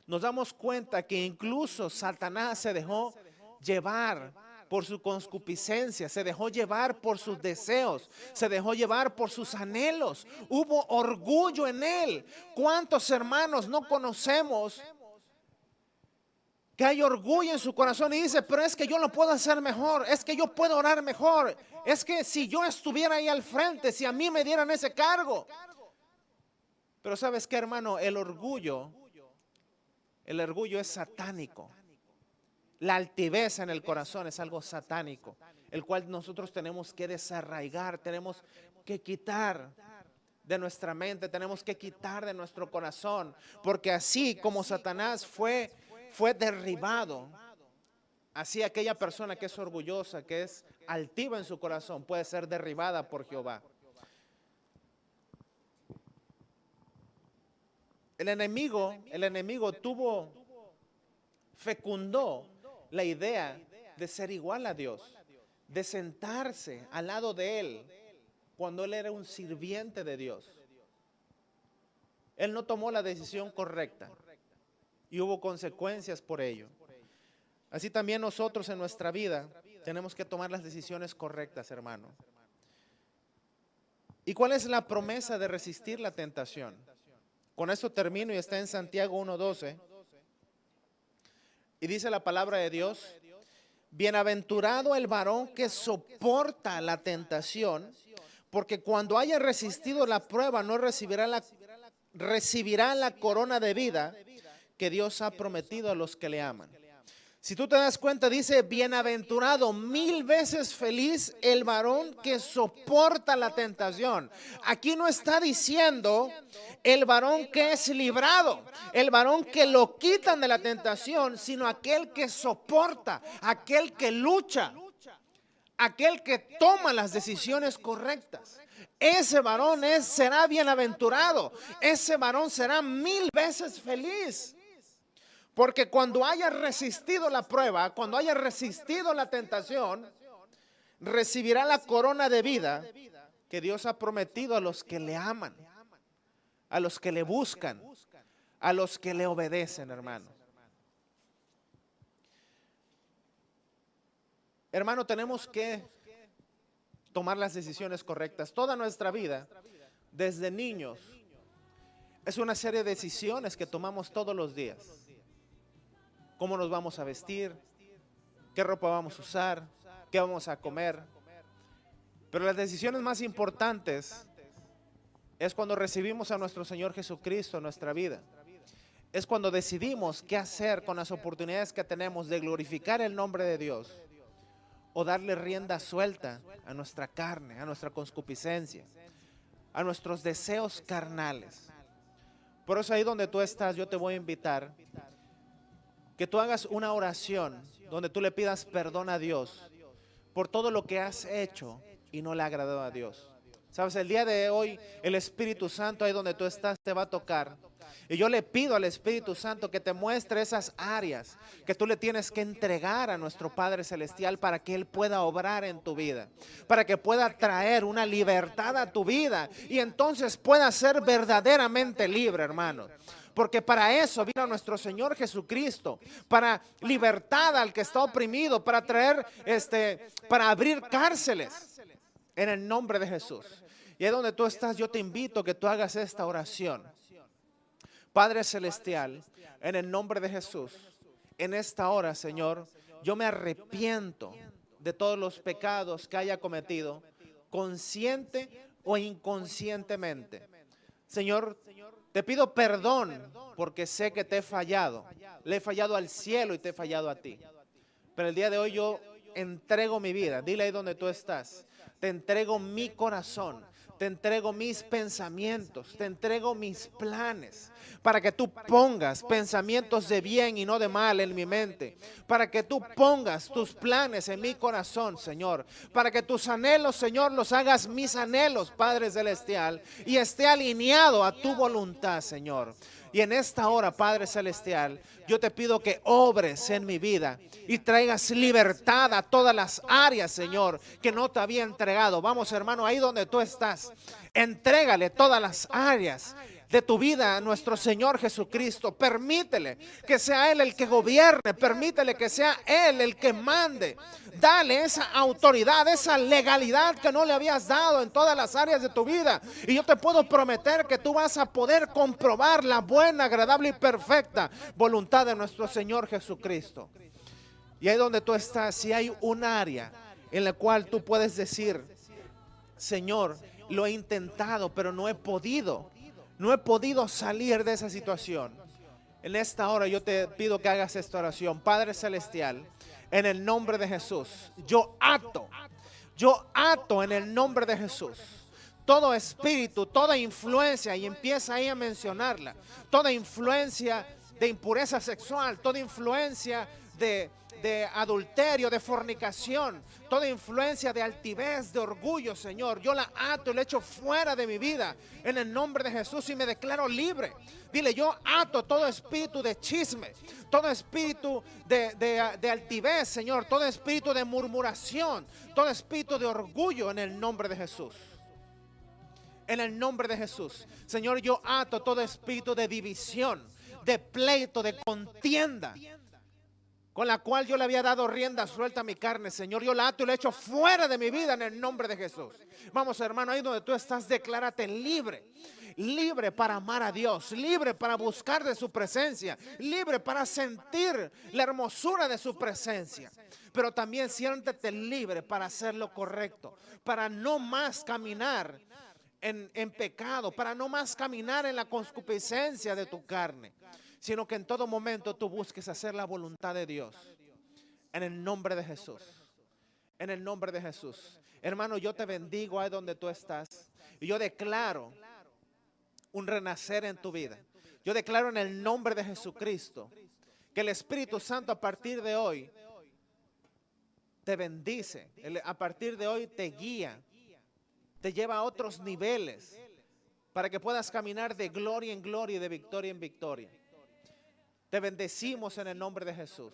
Nos damos cuenta que incluso Satanás se dejó llevar por su concupiscencia, se dejó llevar por sus deseos, se dejó llevar por sus anhelos. Hubo orgullo en él. ¿Cuántos hermanos no conocemos que hay orgullo en su corazón y dice: pero es que yo lo puedo hacer mejor, es que yo puedo orar mejor, es que si yo estuviera ahí al frente, si a mí me dieran ese cargo? Pero ¿sabes qué, hermano? El orgullo es satánico. La altivez en el corazón es algo satánico, el cual nosotros tenemos que desarraigar, tenemos que quitar de nuestra mente, tenemos que quitar de nuestro corazón, porque así como Satanás fue derribado, así aquella persona que es orgullosa, que es altiva en su corazón, puede ser derribada por Jehová. El enemigo fecundó la idea de ser igual a Dios, de sentarse al lado de él cuando él era un sirviente de Dios. Él no tomó la decisión correcta y hubo consecuencias por ello. Así también nosotros en nuestra vida tenemos que tomar las decisiones correctas, hermano. ¿Y cuál es la promesa de resistir la tentación? Con esto termino y está en Santiago 1:12. Y dice la palabra de Dios: bienaventurado el varón que soporta la tentación, porque cuando haya resistido la prueba no recibirá la corona de vida que Dios ha prometido a los que le aman. Si tú te das cuenta, dice, bienaventurado, 1000 veces feliz el varón que soporta la tentación. Aquí no está diciendo el varón que es librado, el varón que lo quitan de la tentación, sino aquel que soporta, aquel que lucha, aquel que toma las decisiones correctas. Ese varón será bienaventurado, ese varón será 1000 veces feliz. Porque cuando haya resistido la prueba, cuando haya resistido la tentación, recibirá la corona de vida que Dios ha prometido a los que le aman, a los que le buscan, a los que le obedecen, hermano. Hermano, tenemos que tomar las decisiones correctas. Toda nuestra vida, desde niños, es una serie de decisiones que tomamos todos los días. Cómo nos vamos a vestir, qué ropa vamos a usar, qué vamos a comer. Pero las decisiones más importantes es cuando recibimos a nuestro Señor Jesucristo en nuestra vida. Es cuando decidimos qué hacer con las oportunidades que tenemos de glorificar el nombre de Dios o darle rienda suelta a nuestra carne, a nuestra concupiscencia, a nuestros deseos carnales. Por eso ahí donde tú estás, yo te voy a invitar que tú hagas una oración donde tú le pidas perdón a Dios por todo lo que has hecho y no le ha agradado a Dios. Sabes, el día de hoy el Espíritu Santo ahí donde tú estás te va a tocar. Y yo le pido al Espíritu Santo que te muestre esas áreas que tú le tienes que entregar a nuestro Padre Celestial para que Él pueda obrar en tu vida, para que pueda traer una libertad a tu vida y entonces pueda ser verdaderamente libre, hermano. Porque para eso vino nuestro Señor Jesucristo, para libertad al que está oprimido, para traer, para abrir cárceles en el nombre de Jesús. Y ahí donde tú estás, yo te invito a que tú hagas esta oración. Padre Celestial, en el nombre de Jesús, en esta hora, Señor, yo me arrepiento de todos los pecados que haya cometido, consciente o inconscientemente. Señor, te pido perdón porque sé que te he fallado. Le he fallado al cielo y te he fallado a ti. Pero el día de hoy yo entrego mi vida. Dile ahí donde tú estás. Te entrego mi corazón. Te entrego mis pensamientos, te entrego mis planes, para que tú pongas pensamientos de bien y no de mal en mi mente, para que tú pongas tus planes en mi corazón, Señor, para que tus anhelos, Señor, los hagas mis anhelos, Padre Celestial, y esté alineado a tu voluntad, Señor. Y en esta hora, Padre Celestial, yo te pido que obres en mi vida y traigas libertad a todas las áreas, Señor, que no te había entregado. Vamos, hermano, ahí donde tú estás, entrégale todas las áreas de tu vida a nuestro Señor Jesucristo. Permítele que sea Él el que gobierne, permítele que sea Él el que mande. Dale esa autoridad, esa legalidad que no le habías dado en todas las áreas de tu vida. Y yo te puedo prometer que tú vas a poder comprobar la buena, agradable y perfecta voluntad de nuestro Señor Jesucristo. Y ahí donde tú estás, si hay un área en la cual tú puedes decir, Señor, lo he intentado, pero no he podido salir de esa situación. En esta hora yo te pido que hagas esta oración. Padre Celestial, en el nombre de Jesús, yo ato en el nombre de Jesús todo espíritu, toda influencia, y empieza ahí a mencionarla, toda influencia de impureza sexual, toda influencia de adulterio, de fornicación, toda influencia de altivez, de orgullo, Señor, yo la ato y la echo fuera de mi vida en el nombre de Jesús y me declaro libre. Dile, yo ato todo espíritu de chisme, todo espíritu de altivez, Señor, todo espíritu de murmuración, todo espíritu de orgullo en el nombre de Jesús. En el nombre de Jesús, Señor, yo ato todo espíritu de división, de pleito, de contienda, con la cual yo le había dado rienda suelta a mi carne, Señor, yo la ato y la echo fuera de mi vida en el nombre de Jesús. Vamos, hermano, ahí donde tú estás, declárate libre. Libre para amar a Dios, libre para buscar de su presencia, libre para sentir la hermosura de su presencia. Pero también siéntete libre para hacer lo correcto, para no más caminar en pecado, para no más caminar en la concupiscencia de tu carne, sino que en todo momento tú busques hacer la voluntad de Dios. En el nombre de Jesús. En el nombre de Jesús. Hermano, yo te bendigo ahí donde tú estás. Y yo declaro un renacer en tu vida. Yo declaro en el nombre de Jesucristo que el Espíritu Santo a partir de hoy te bendice. A partir de hoy te guía. Te lleva a otros niveles para que puedas caminar de gloria en gloria y de victoria en victoria. Te bendecimos en el nombre de Jesús.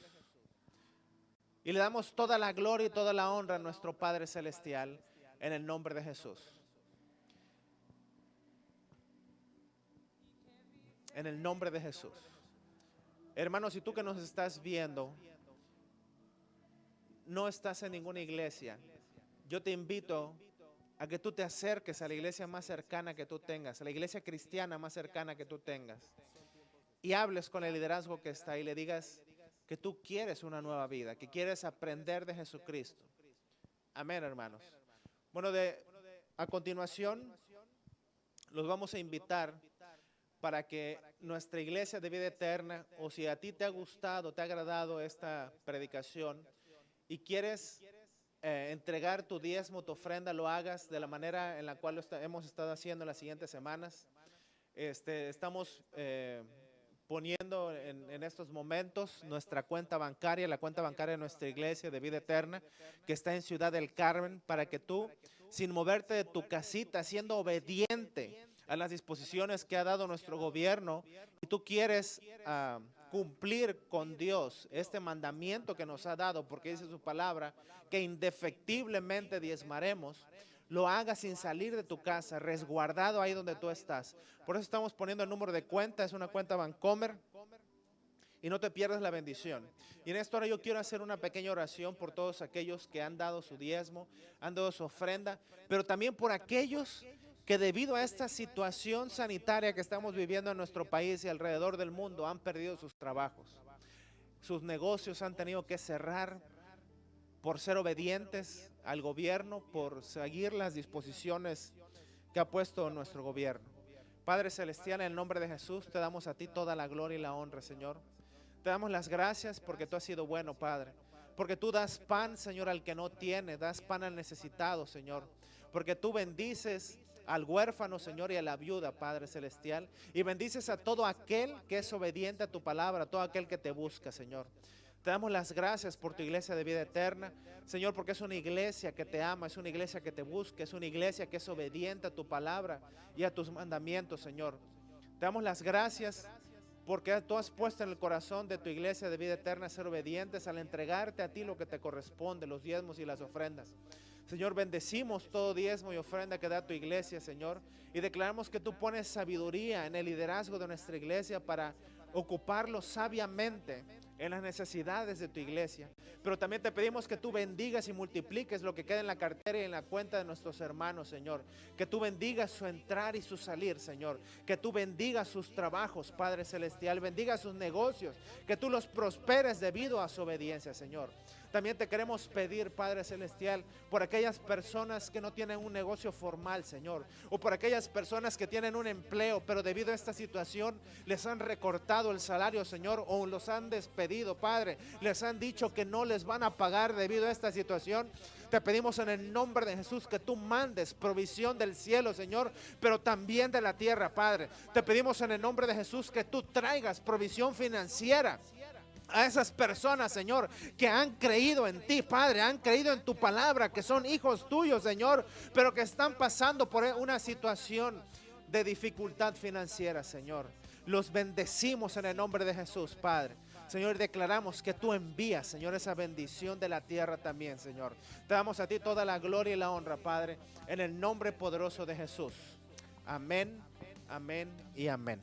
Y le damos toda la gloria y toda la honra a nuestro Padre Celestial en el nombre de Jesús. En el nombre de Jesús. Hermanos, si tú que nos estás viendo no estás en ninguna iglesia, yo te invito a que tú te acerques a la iglesia más cercana que tú tengas, a la iglesia cristiana más cercana que tú tengas, y hables con el liderazgo que está ahí, le digas que tú quieres una nueva vida, que quieres aprender de Jesucristo. Amén, hermanos. Bueno, a continuación los vamos a invitar para que nuestra iglesia de vida eterna, o si a ti te ha gustado, te ha agradado esta predicación y quieres entregar tu diezmo, tu ofrenda, lo hagas de la manera en la cual hemos estado haciendo en las siguientes semanas. Estamos poniendo en estos momentos nuestra cuenta bancaria, la cuenta bancaria de nuestra iglesia de vida eterna, que está en Ciudad del Carmen, para que tú, sin moverte de tu casita, siendo obediente a las disposiciones que ha dado nuestro gobierno, y tú quieres cumplir con Dios este mandamiento que nos ha dado, porque dice su palabra que indefectiblemente diezmaremos, lo hagas sin salir de tu casa, resguardado ahí donde tú estás. Por eso estamos poniendo el número de cuenta, es una cuenta Bancomer, y no te pierdas la bendición. Y en esta hora yo quiero hacer una pequeña oración por todos aquellos que han dado su diezmo, han dado su ofrenda, pero también por aquellos que debido a esta situación sanitaria que estamos viviendo en nuestro país y alrededor del mundo han perdido sus trabajos. Sus negocios han tenido que cerrar por ser obedientes al gobierno, por seguir las disposiciones que ha puesto nuestro gobierno. Padre Celestial, en el nombre de Jesús, te damos a ti toda la gloria y la honra, Señor. Te damos las gracias porque tú has sido bueno, Padre. Porque tú das pan, Señor, al que no tiene, das pan al necesitado, Señor. Porque tú bendices al huérfano, Señor, y a la viuda, Padre Celestial. Y bendices a todo aquel que es obediente a tu palabra, a todo aquel que te busca, Señor. Te damos las gracias por tu iglesia de vida eterna, Señor, porque es una iglesia que te ama, es una iglesia que te busca, es una iglesia que es obediente a tu palabra y a tus mandamientos, Señor. Te damos las gracias porque tú has puesto en el corazón de tu iglesia de vida eterna ser obedientes al entregarte a ti lo que te corresponde, los diezmos y las ofrendas. Señor, bendecimos todo diezmo y ofrenda que da tu iglesia, Señor, y declaramos que tú pones sabiduría en el liderazgo de nuestra iglesia para ocuparlo sabiamente en las necesidades de tu iglesia. Pero también te pedimos que tú bendigas y multipliques lo que queda en la cartera y en la cuenta de nuestros hermanos, Señor. Que tú bendigas su entrar y su salir, Señor. Que tú bendigas sus trabajos, Padre Celestial. Bendiga sus negocios. Que tú los prosperes debido a su obediencia, Señor. También te queremos pedir, Padre Celestial, por aquellas personas que no tienen un negocio formal, Señor, o por aquellas personas que tienen un empleo, pero debido a esta situación les han recortado el salario, Señor, o los han despedido, Padre. Les han dicho que no les van a pagar debido a esta situación. Te pedimos en el nombre de Jesús que tú mandes provisión del cielo, Señor, pero también de la tierra, Padre. Te pedimos en el nombre de Jesús que tú traigas provisión financiera a esas personas, Señor, que han creído en ti, Padre, han creído en tu palabra, que son hijos tuyos, Señor, pero que están pasando por una situación de dificultad financiera, Señor. Los bendecimos en el nombre de Jesús, Padre. Señor, declaramos que tú envías, Señor, esa bendición de la tierra también, Señor. Te damos a ti toda la gloria y la honra, Padre, en el nombre poderoso de Jesús. Amén, amén y amén.